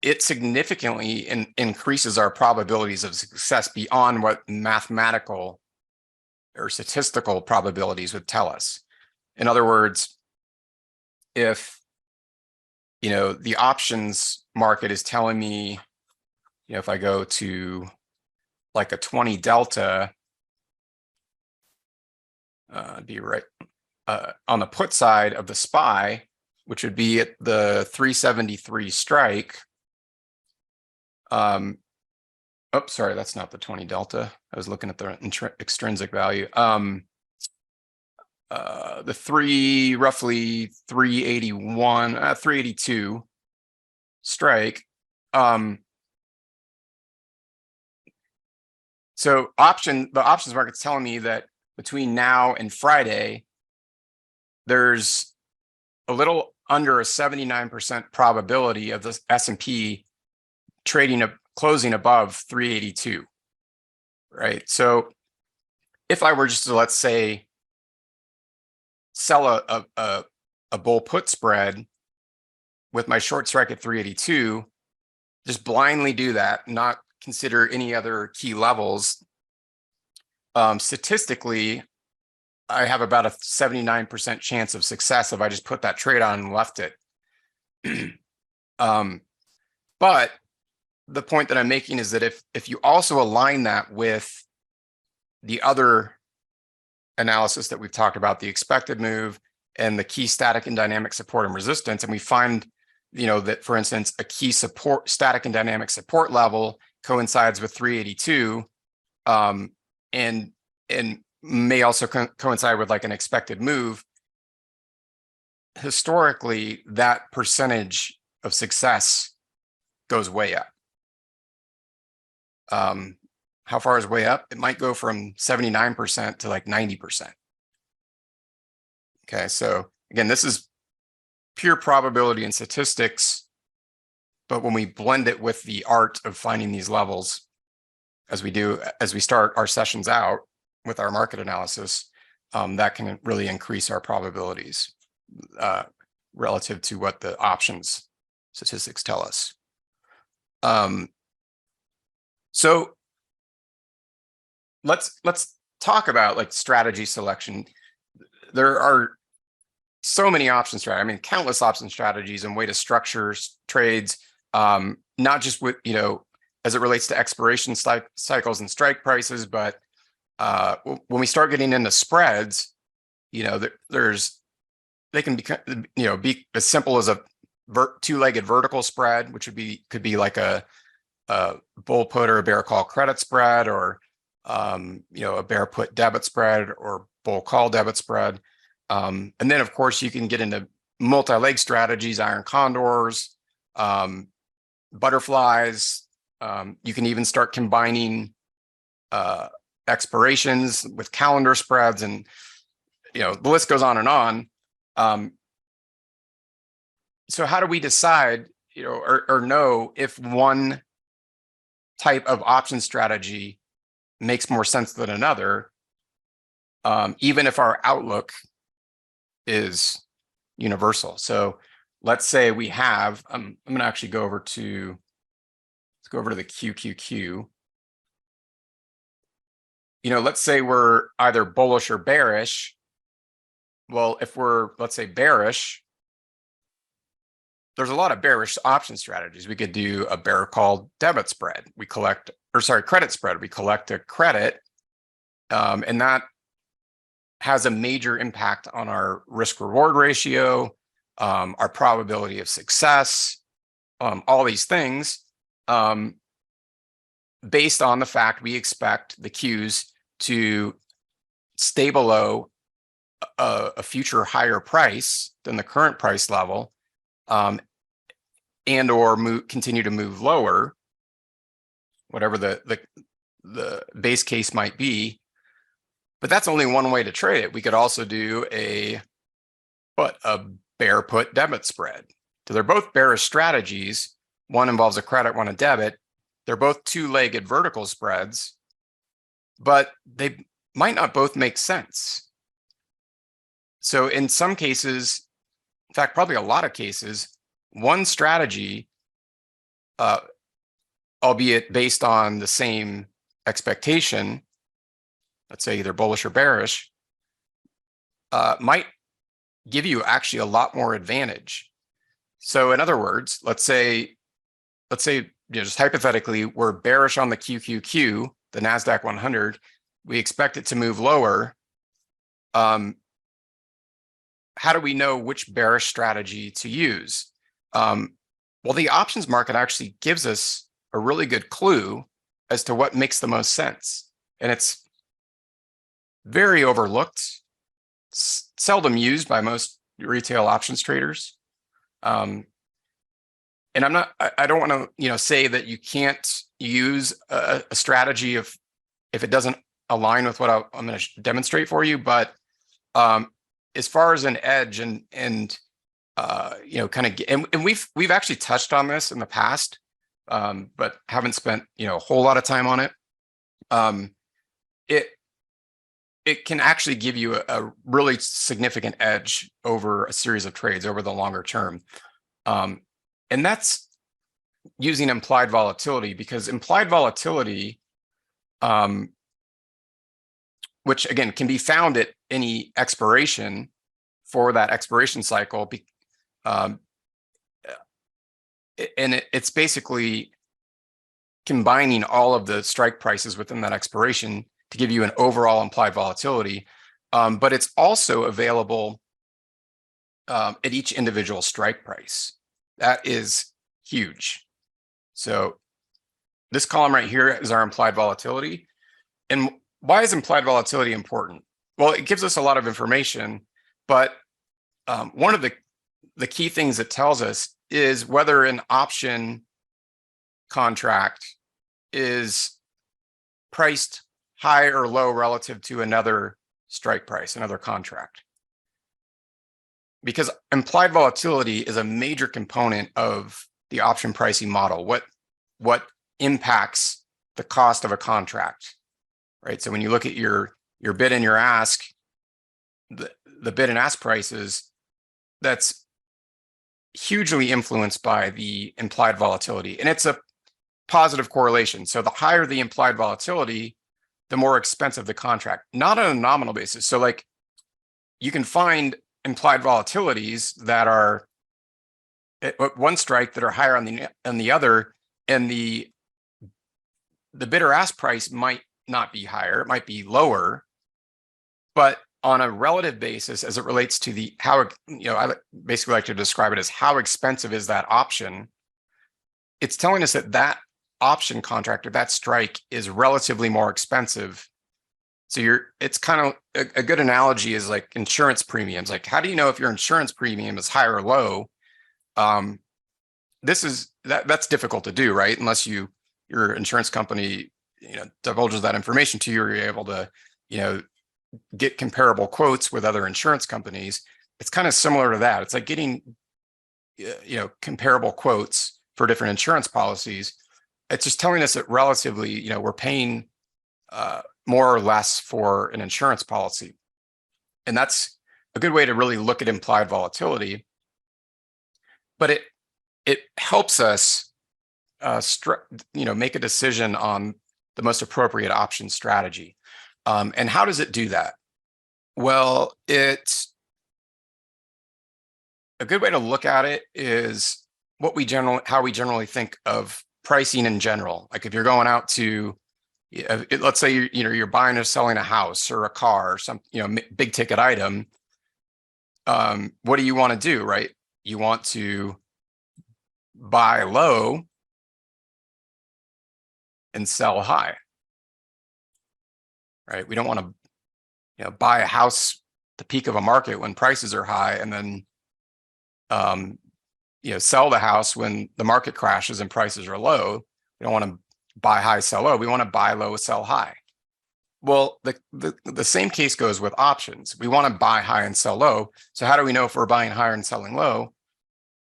it significantly increases our probabilities of success beyond what mathematical or statistical probabilities would tell us. In other words, if the options market is telling me, if I go to like a 20 delta, be right on the put side of the SPY, which would be at the 373 strike. Oh, sorry, that's not the 20 delta. I was looking at the extrinsic value. The roughly 381, 382 strike. So the options market's telling me that between now and Friday, there's a little under a 79% probability of the S&P closing above 382, right? So if I were just to, let's say, sell a bull put spread with my short strike at 382, just blindly do that, not consider any other key levels. Statistically, I have about a 79% chance of success if I just put that trade on and left it. But the point that I'm making is that if you also align that with the other analysis that we've talked about, the expected move and the key static and dynamic support and resistance, and we find that, for instance, a key static and dynamic support level coincides with 382, and may also coincide with like an expected move. Historically, that percentage of success goes way up. How far is way up? It might go from 79% to like 90%. Okay, so again, this is pure probability and statistics, but when we blend it with the art of finding these levels, as we start our sessions out with our market analysis, that can really increase our probabilities relative to what the options statistics tell us. So let's talk about like strategy selection. There are so many option strategies. I mean, countless option strategies and way to structure trades, not just with, as it relates to expiration cycles and strike prices, but when we start getting into spreads, they can be as simple as a two-legged vertical spread, which could be like a bull put or a bear call credit spread, or a bear put debit spread or bull call debit spread. And then of course you can get into multi-leg strategies, iron condors, butterflies. You can even start combining expirations with calendar spreads, and the list goes on and on. So how do we decide, or know if one type of option strategy makes more sense than another, even if our outlook is universal? So let's say we have, I'm going to actually go over to the QQQ. Let's say we're either bullish or bearish. Well, if we're, let's say, bearish, there's a lot of bearish option strategies. We could do a bear call debit spread. Credit spread. We collect a credit, and that has a major impact on our risk reward ratio, our probability of success, all these things, based on the fact we expect the Qs to stay below a future higher price than the current price level, and or continue to move lower, whatever the base case might be. But that's only one way to trade it. We could also do a bear put debit spread. So they're both bearish strategies. One involves a credit, one a debit. They're both two-legged vertical spreads, but they might not both make sense. So in some cases, in fact, probably a lot of cases, one strategy albeit based on the same expectation, let's say either bullish or bearish, might give you actually a lot more advantage. So in other words, let's say, just hypothetically, we're bearish on the QQQ, the NASDAQ 100. We expect it to move lower. How do we know which bearish strategy to use? Well, the options market actually gives us a really good clue as to what makes the most sense. And it's very overlooked, seldom used by most retail options traders. And I don't want to, say that you can't use a strategy if it doesn't align with what I'm going to demonstrate for you. But as far as an edge and we've actually touched on this in the past, but haven't spent, a whole lot of time on it. It can actually give you a really significant edge over a series of trades over the longer term. And that's using implied volatility, because implied volatility, which again can be found at any expiration for that expiration cycle, and it's basically combining all of the strike prices within that expiration to give you an overall implied volatility. But it's also available at each individual strike price. That is huge. So this column right here is our implied volatility. And why is implied volatility important? Well, it gives us a lot of information, but one of the key things it tells us is whether an option contract is priced high or low relative to another strike price, another contract. Because implied volatility is a major component of the option pricing model. What impacts the cost of a contract, right? So when you look at your bid and your ask, the bid and ask prices, that's hugely influenced by the implied volatility, and it's a positive correlation. So the higher the implied volatility, the more expensive the contract, not on a nominal basis. So like you can find implied volatilities that are at one strike that are higher on the other, and the bid or ask price might not be higher, it might be lower, but on a relative basis, as it relates to I basically like to describe it as how expensive is that option. It's telling us that option contract or that strike is relatively more expensive. So it's kind of a good analogy is like insurance premiums. Like, how do you know if your insurance premium is high or low? That's difficult to do, right? Unless your insurance company, divulges that information to you, or you're able to, get comparable quotes with other insurance companies. It's kind of similar to that. It's like getting, comparable quotes for different insurance policies. It's just telling us that relatively, we're paying more or less for an insurance policy. And that's a good way to really look at implied volatility. But it helps us make a decision on the most appropriate option strategy. And how does it do that? Well, it's a good way to look at it is how we generally think of pricing in general. Like if you're going out to, let's say you're buying or selling a house or a car or some big ticket item. What do you want to do, right? You want to buy low and sell high, right? We don't want to buy a house at the peak of a market when prices are high, and then sell the house when the market crashes and prices are low. We don't want to buy high, sell low. We want to buy low, sell high. Well, the same case goes with options. We want to buy high and sell low. So how do we know if we're buying higher and selling low?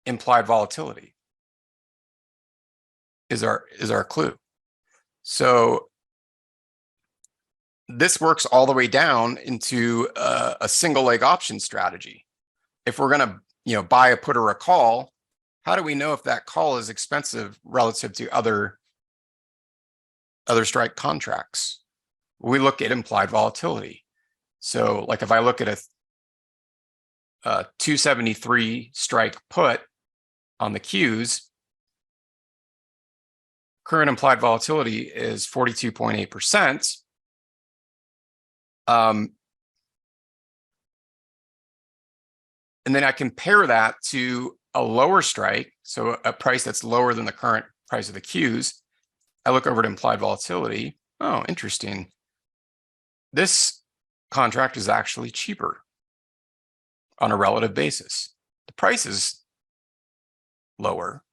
Implied volatility is our clue. So this works all the way down into a single leg option strategy. If we're going to buy a put or a call, how do we know if that call is expensive relative to other strike contracts? We look at implied volatility. So like if I look at a 273 strike put on the Qs, current implied volatility is 42.8%. And then I compare that to a lower strike, so a price that's lower than the current price of the Qs. I look over at implied volatility. Oh, interesting. This contract is actually cheaper on a relative basis. The price is lower.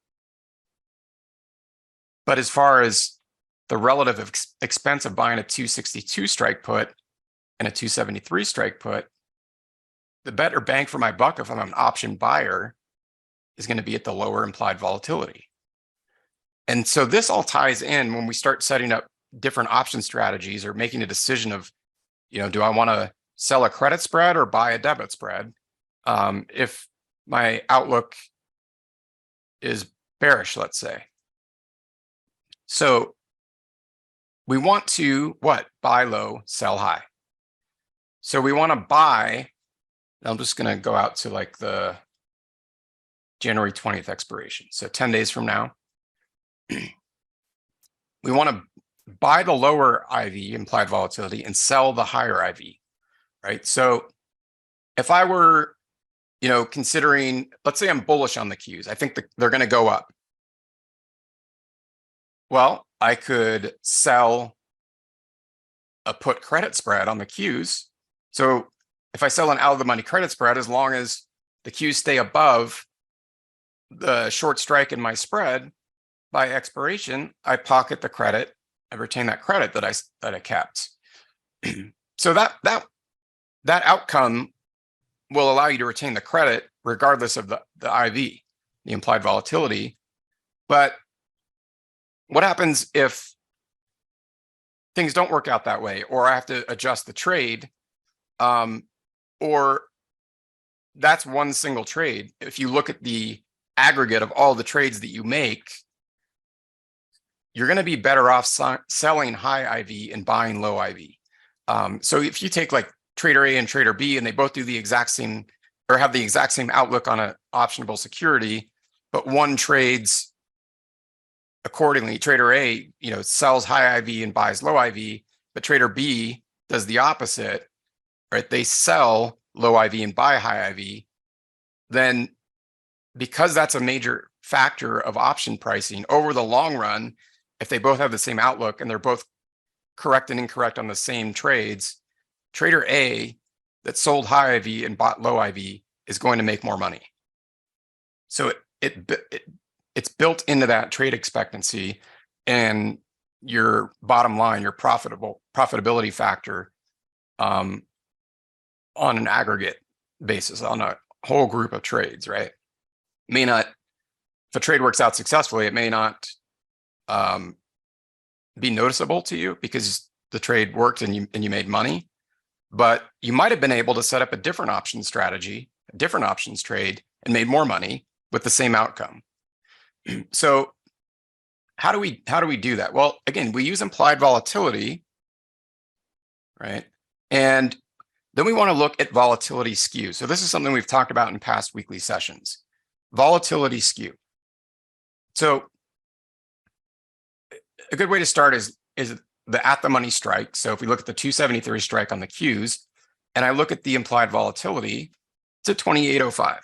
But as far as the relative expense of buying a 262 strike put and a 273 strike put, the better bang for my buck if I'm an option buyer is going to be at the lower implied volatility. And so this all ties in when we start setting up different option strategies or making a decision of, do I want to sell a credit spread or buy a debit spread? If my outlook is bearish, let's say. So we want to buy low, sell high. So we want to buy, I'm just going to go out to like the January 20th expiration. So 10 days from now, we want to buy the lower IV, implied volatility, and sell the higher IV, right? So if I were, considering, let's say I'm bullish on the Qs, I think they're going to go up. Well, I could sell a put credit spread on the Qs. So if I sell an out of the money credit spread, as long as the Qs stay above the short strike in my spread, by expiration, I pocket the credit, I retain that credit that I kept. So that outcome will allow you to retain the credit regardless of the IV, the implied volatility. But what happens if things don't work out that way, or I have to adjust the trade, or that's one single trade? If you look at the aggregate of all the trades that you make, you're going to be better off selling high IV and buying low IV. So if you take like trader A and trader B, and they both do the exact same or have the exact same outlook on an optionable security, but one trades accordingly. Trader A, sells high IV and buys low IV, but trader B does the opposite, right? They sell low IV and buy high IV. Then because that's a major factor of option pricing over the long run, if they both have the same outlook and they're both correct and incorrect on the same trades, trader A that sold high IV and bought low IV is going to make more money. So it's built into that trade expectancy, and your bottom line, your profitability factor on an aggregate basis, on a whole group of trades, right? May not, if a trade works out successfully, it may not be noticeable to you because the trade worked and you made money, but you might have been able to set up a different option strategy, a different options trade, and made more money with the same outcome. So how do we do that? Well, again, we use implied volatility, right? And then we want to look at volatility skew. So this is something we've talked about in past weekly sessions. Volatility skew. So a good way to start is the at the money strike. So if we look at the 273 strike on the Qs, and I look at the implied volatility, it's at 2805.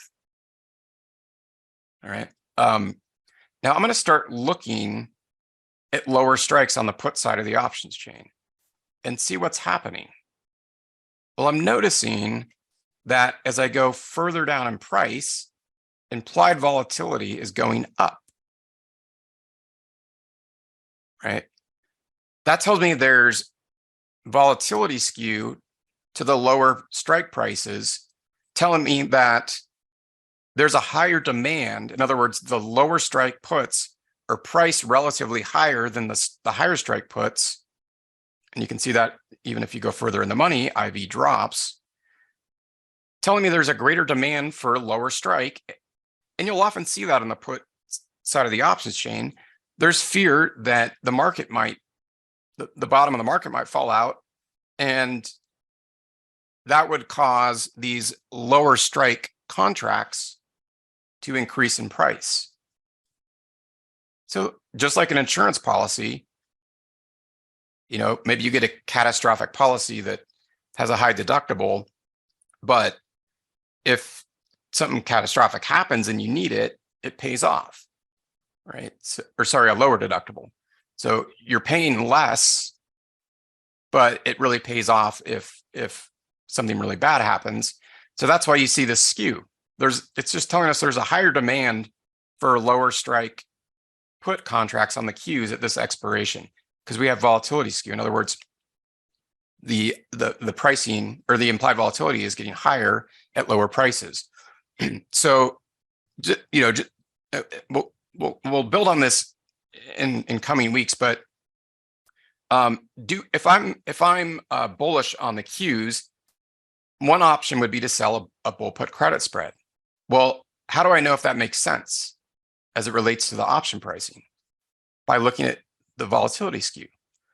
All right. Now I'm going to start looking at lower strikes on the put side of the options chain and see what's happening. Well, I'm noticing that as I go further down in price, implied volatility is going up. Right? That tells me there's volatility skew to the lower strike prices, telling me that there's a higher demand. In other words, the lower strike puts are priced relatively higher than the higher strike puts. And you can see that even if you go further in the money, IV drops, telling me there's a greater demand for lower strike. and you'll often see that on the put side of the options chain. There's fear that the market might, the bottom of the market might fall out, and that would cause these lower strike contracts to increase in price. So just like an insurance policy, you know, maybe you get a catastrophic policy that has a high deductible, but if something catastrophic happens and you need it, it pays off, right? So, or sorry, a lower deductible. So you're paying less, but it really pays off if something really bad happens. So that's why you see this skew. It's just telling us there's a higher demand for lower strike put contracts on the Qs at this expiration, because we have volatility skew. In other words, the pricing or the implied volatility is getting higher at lower prices. So, you know, we'll build on this in coming weeks, but if I'm bullish on the Qs, one option would be to sell a bull put credit spread. Well, how do I know if that makes sense as it relates to the option pricing? By looking at the volatility skew.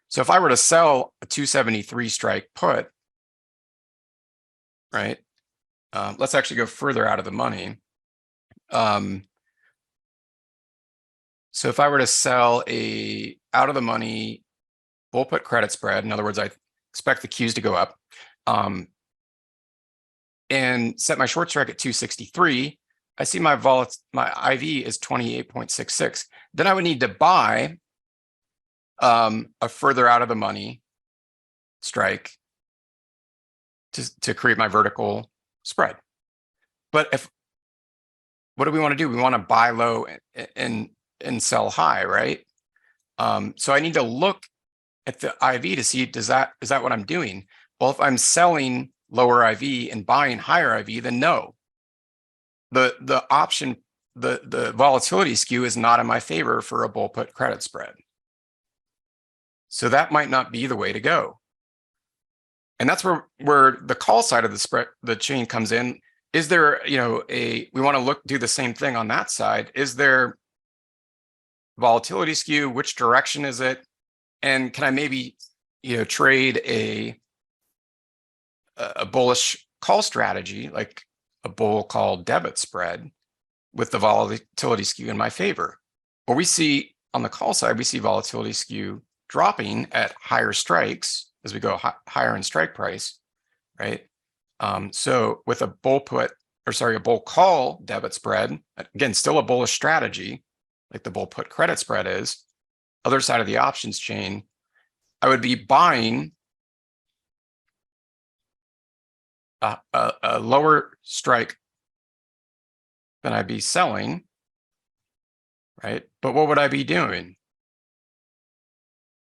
So if I were to sell a 273 strike put, right? Let's actually go further out of the money. So if I were to sell a out of the money bull put credit spread, in other words, I expect the Qs to go up, and set my short strike at 263, I see my IV is 28.66. Then I would need to buy a further out of the money strike to create my vertical spread. But what do we want to do? We want to buy low and sell high, right? So I need to look at the IV to see, is that what I'm doing? Well, if I'm selling lower IV and buying higher IV, then no. The option, the volatility skew is not in my favor for a bull put credit spread. So that might not be the way to go. And that's where the call side of the chain comes in. Is there, you know, we want to do the same thing on that side. Is there volatility skew? Which direction is it? And can I maybe, you know, trade a bullish call strategy, like a bull call debit spread, with the volatility skew in my favor? Or we see on the call side, we see volatility skew dropping at higher strikes as we go higher in strike price, right? So with a bull call debit spread, again, still a bullish strategy, like the bull put credit spread is, other side of the options chain, I would be buying a lower strike than I'd be selling, right? But what would I be doing?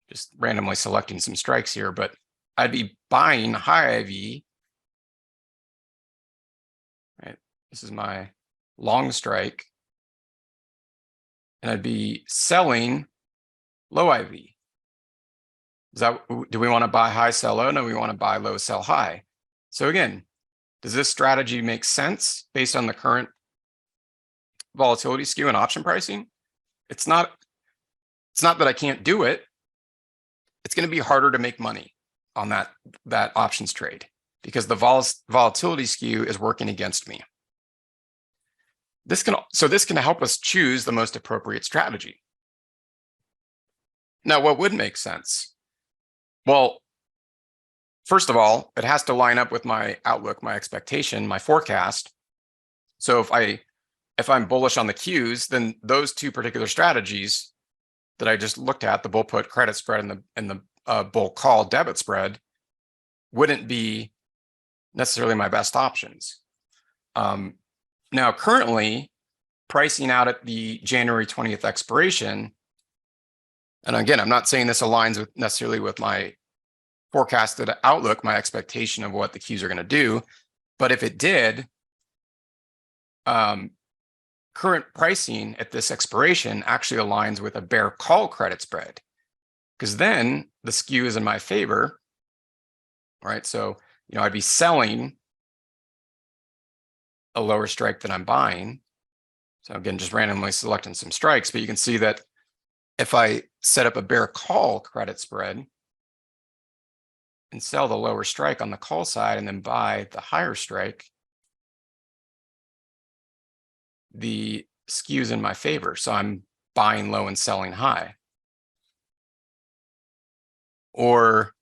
Just randomly selecting some strikes here, but I'd be buying high IV, right? This is my long strike, and I'd be selling low IV. Do we want to buy high, sell low? No, we want to buy low, sell high. So again, does this strategy make sense based on the current volatility skew and option pricing? It's not that I can't do it. It's going to be harder to make money on that options trade because the volatility skew is working against me. This can help us choose the most appropriate strategy. Now, what would make sense? Well, first of all, it has to line up with my outlook, my expectation, my forecast. So if I'm bullish on the Qs, then those two particular strategies that I just looked at, the bull put credit spread and the bull call debit spread, wouldn't be necessarily my best options. Now, currently, pricing out at the January 20th expiration, and again, I'm not saying this aligns necessarily with my forecasted outlook, my expectation of what the Qs are going to do, but if it did, current pricing at this expiration actually aligns with a bear call credit spread, because then the skew is in my favor, right? So, you know, I'd be selling a lower strike than I'm buying. So again, just randomly selecting some strikes, but you can see that if I set up a bear call credit spread and sell the lower strike on the call side and then buy the higher strike, the skew's in my favor. So I'm buying low and selling high. Or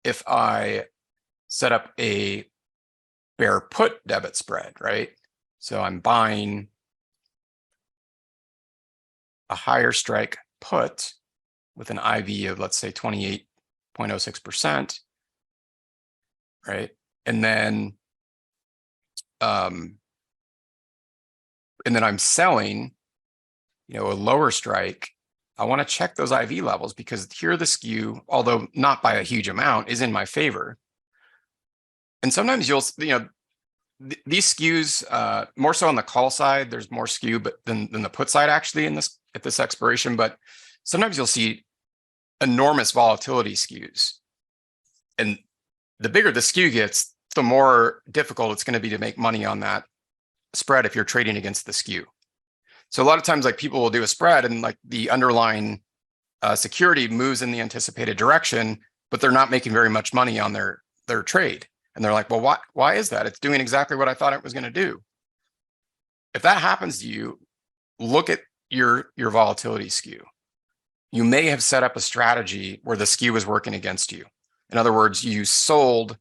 if I set up a bear put debit spread, right? So I'm buying a higher strike put with an IV of, let's say, 28.06%, right? And then I'm selling, a lower strike. I want to check those IV levels because here the skew, although not by a huge amount, is in my favor. And sometimes these skews, more so on the call side, there's more skew than the put side actually at this expiration, but sometimes you'll see enormous volatility skews. And the bigger the skew gets, the more difficult it's going to be to make money on that spread if you're trading against the skew. So a lot of times, like, people will do a spread and like the underlying security moves in the anticipated direction, but they're not making very much money on their trade. And they're like, well, why is that? It's doing exactly what I thought it was going to do. If that happens to you, look at your volatility skew. You may have set up a strategy where the skew is working against you. In other words, you sold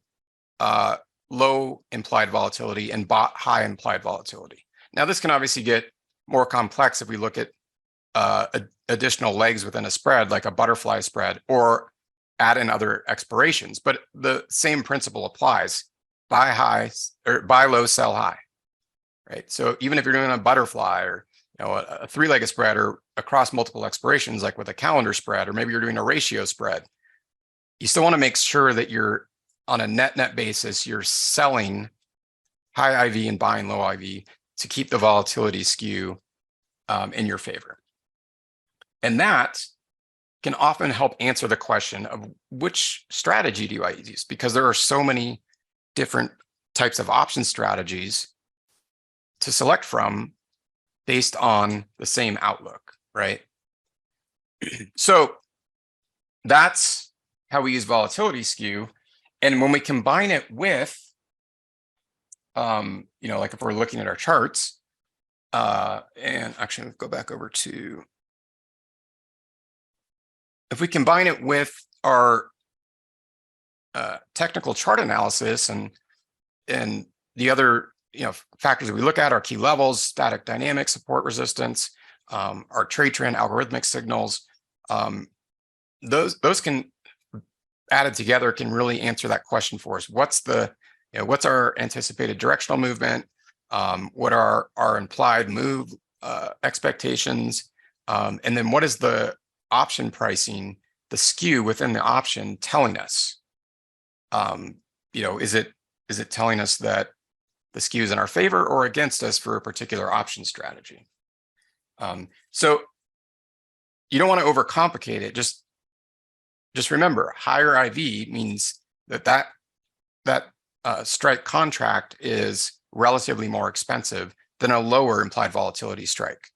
low implied volatility and bought high implied volatility. Now, this can obviously get more complex if we look at additional legs within a spread, like a butterfly spread, or add in other expirations. But the same principle applies: buy high or buy low, sell high, right? So even if you're doing a butterfly or a three-legged spread or across multiple expirations, like with a calendar spread, or maybe you're doing a ratio spread, you still want to make sure that you're on a net basis, you're selling high IV and buying low IV to keep the volatility skew in your favor. And that can often help answer the question of which strategy do I use, because there are so many different types of option strategies to select from based on the same outlook, right? So that's how we use volatility skew. And when we combine it with, like if we're looking at our charts, and actually let's go back over to, if we combine it with our technical chart analysis and the other factors that we look at, our key levels, static dynamic, support, resistance, our trade trend, algorithmic signals, those can, added together, can really answer that question for us. What's our anticipated directional movement? What are our implied move expectations? And then what is the option pricing, the skew within the option telling us? Is it telling us that the skew is in our favor or against us for a particular option strategy? So you don't want to overcomplicate it. Just remember, higher IV means that strike contract is relatively more expensive than a lower implied volatility strike,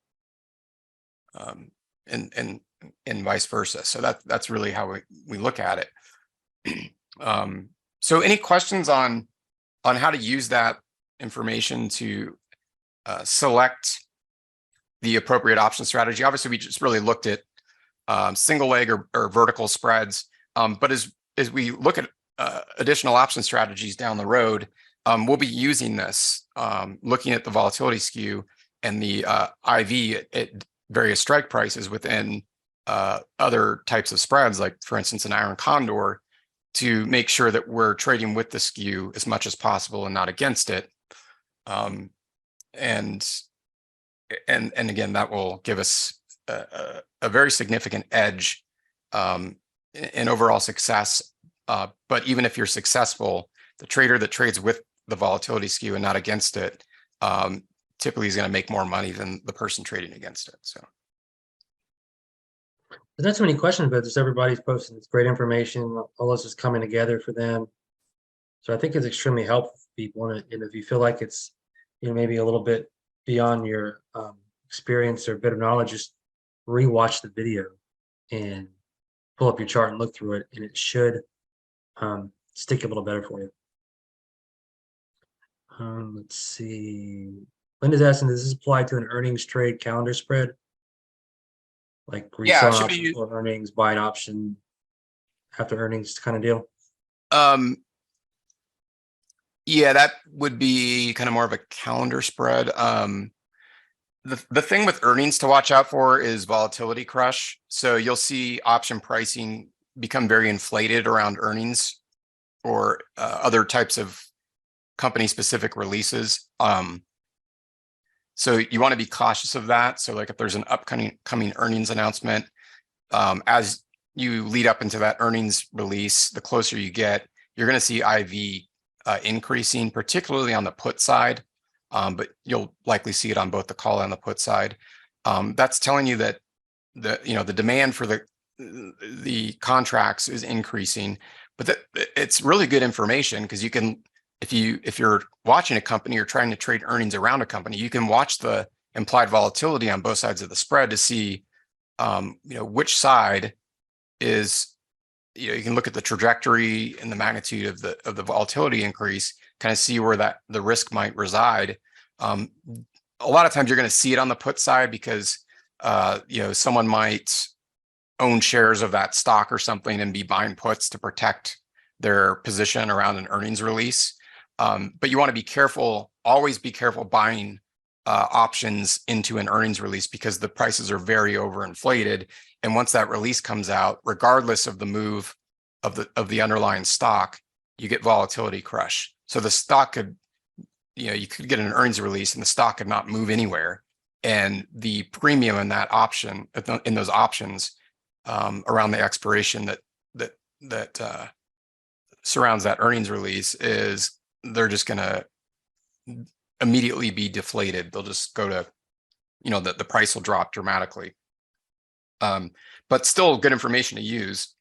and vice versa. So that's really how we look at it. So any questions on how to use that information to select the appropriate option strategy? Obviously, we just really looked at single leg or vertical spreads, but as we look at additional option strategies down the road, we'll be using this, looking at the volatility skew and the IV at various strike prices within other types of spreads, like for instance an iron condor, to make sure that we're trading with the skew as much as possible and not against it. And again, that will give us a very significant edge in overall success. But even if you're successful, the trader that trades with the volatility skew and not against it typically is going to make more money than the person trading against it. So
there's not so many questions, but just everybody's posting. It's great information. All this is coming together for them. So I think it's extremely helpful for people. And if you feel like it's maybe a little bit beyond your experience or bit of knowledge, just rewatch the video and pull up your chart and look through it, and it should stick a little better for you. Let's see. Linda's asking, does this apply to an earnings trade calendar spread? Like where you
Yeah,
sell
it
an
should
option
be.
for earnings, buy an option after earnings kind of deal?
Yeah, that would be kind of more of a calendar spread. The thing with earnings to watch out for is volatility crush. So you'll see option pricing become very inflated around earnings or other types of company specific releases. So you want to be cautious of that. So like if there's an upcoming earnings announcement, as you lead up into that earnings release, the closer you get, you're going to see IV increasing, particularly on the put side. But you'll likely see it on both the call and the put side. That's telling you that the demand for the contracts is increasing, but it's really good information because you can, if you're watching a company or trying to trade earnings around a company, you can watch the implied volatility on both sides of the spread to see which side is, you can look at the trajectory and the magnitude of the volatility increase, kind of see where the risk might reside. A lot of times you're going to see it on the put side because someone might own shares of that stock or something and be buying puts to protect their position around an earnings release. But you want to be careful, always be careful buying options into an earnings release because the prices are very overinflated. And once that release comes out, regardless of the move of the underlying stock, you get volatility crush. So the stock could, you could get an earnings release and the stock could not move anywhere. And the premium in that option, in those options around the expiration that surrounds that earnings release is they're just going to immediately be deflated. They'll just go to, the price will drop dramatically. But still good information to use.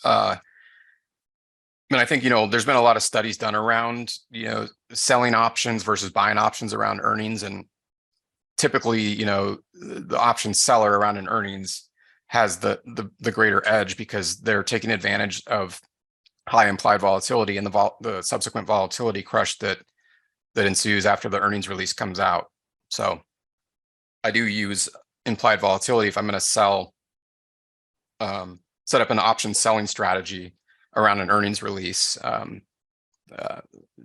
And I think, there's been a lot of studies done around, selling options versus buying options around earnings. And typically, the option seller around an earnings has the greater edge because they're taking advantage of high implied volatility and the subsequent volatility crush that ensues after the earnings release comes out. So I do use implied volatility if I'm going to sell, set up an option selling strategy around an earnings release,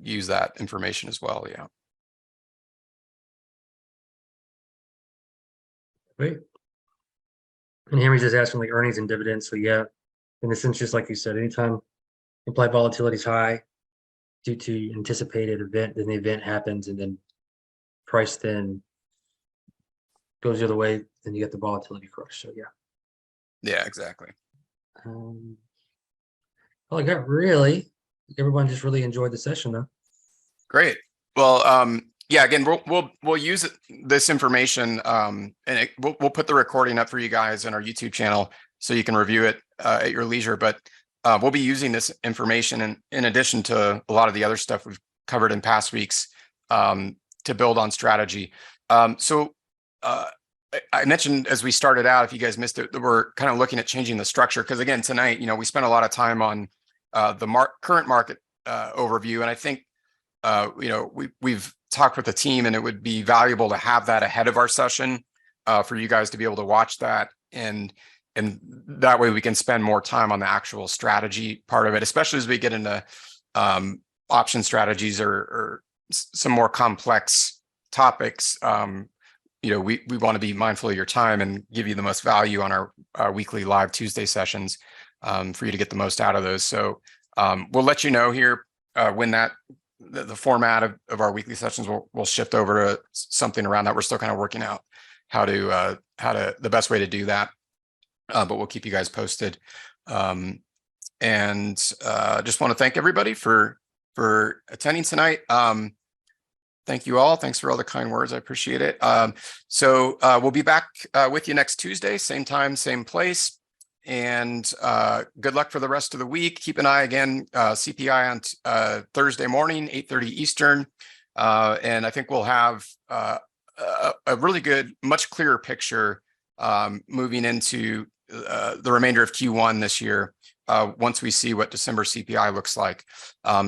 use that information as well. Yeah.
Great. And Henry's just asking like earnings and dividends. So yeah, in a sense, just like you said, anytime implied volatility is high due to anticipated event, then the event happens and then price then goes the other way, then you get the volatility crush. So yeah.
Yeah, exactly.
Well, I got really, everyone just really enjoyed the session though.
Great. Well, yeah, again, we'll use this information, and we'll put the recording up for you guys on our YouTube channel so you can review it at your leisure. But we'll be using this information in addition to a lot of the other stuff we've covered in past weeks to build on strategy. So I mentioned as we started out, if you guys missed it, that we're kind of looking at changing the structure because again, tonight, we spent a lot of time on the current market overview, and I think we've talked with the team, and it would be valuable to have that ahead of our session for you guys to be able to watch that, and that way we can spend more time on the actual strategy part of it, especially as we get into option strategies or some more complex topics. We want to be mindful of your time and give you the most value on our weekly live Tuesday sessions for you to get the most out of those. So we'll let you know here when the format of our weekly sessions will shift over to something around that. We're still kind of working out how to the best way to do that, but we'll keep you guys posted. And just want to thank everybody for attending tonight. Thank you all. Thanks for all the kind words. I appreciate it. So we'll be back with you next Tuesday, same time, same place. And good luck for the rest of the week. Keep an eye again, CPI on Thursday morning, 8:30 Eastern. And I think we'll have a really good, much clearer picture moving into the remainder of Q1 this year, once we see what December CPI looks like.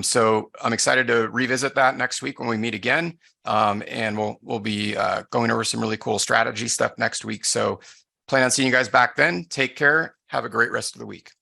So I'm excited to revisit that next week when we meet again. And we'll be going over some really cool strategy stuff next week. So plan on seeing you guys back then. Take care. Have a great rest of the week.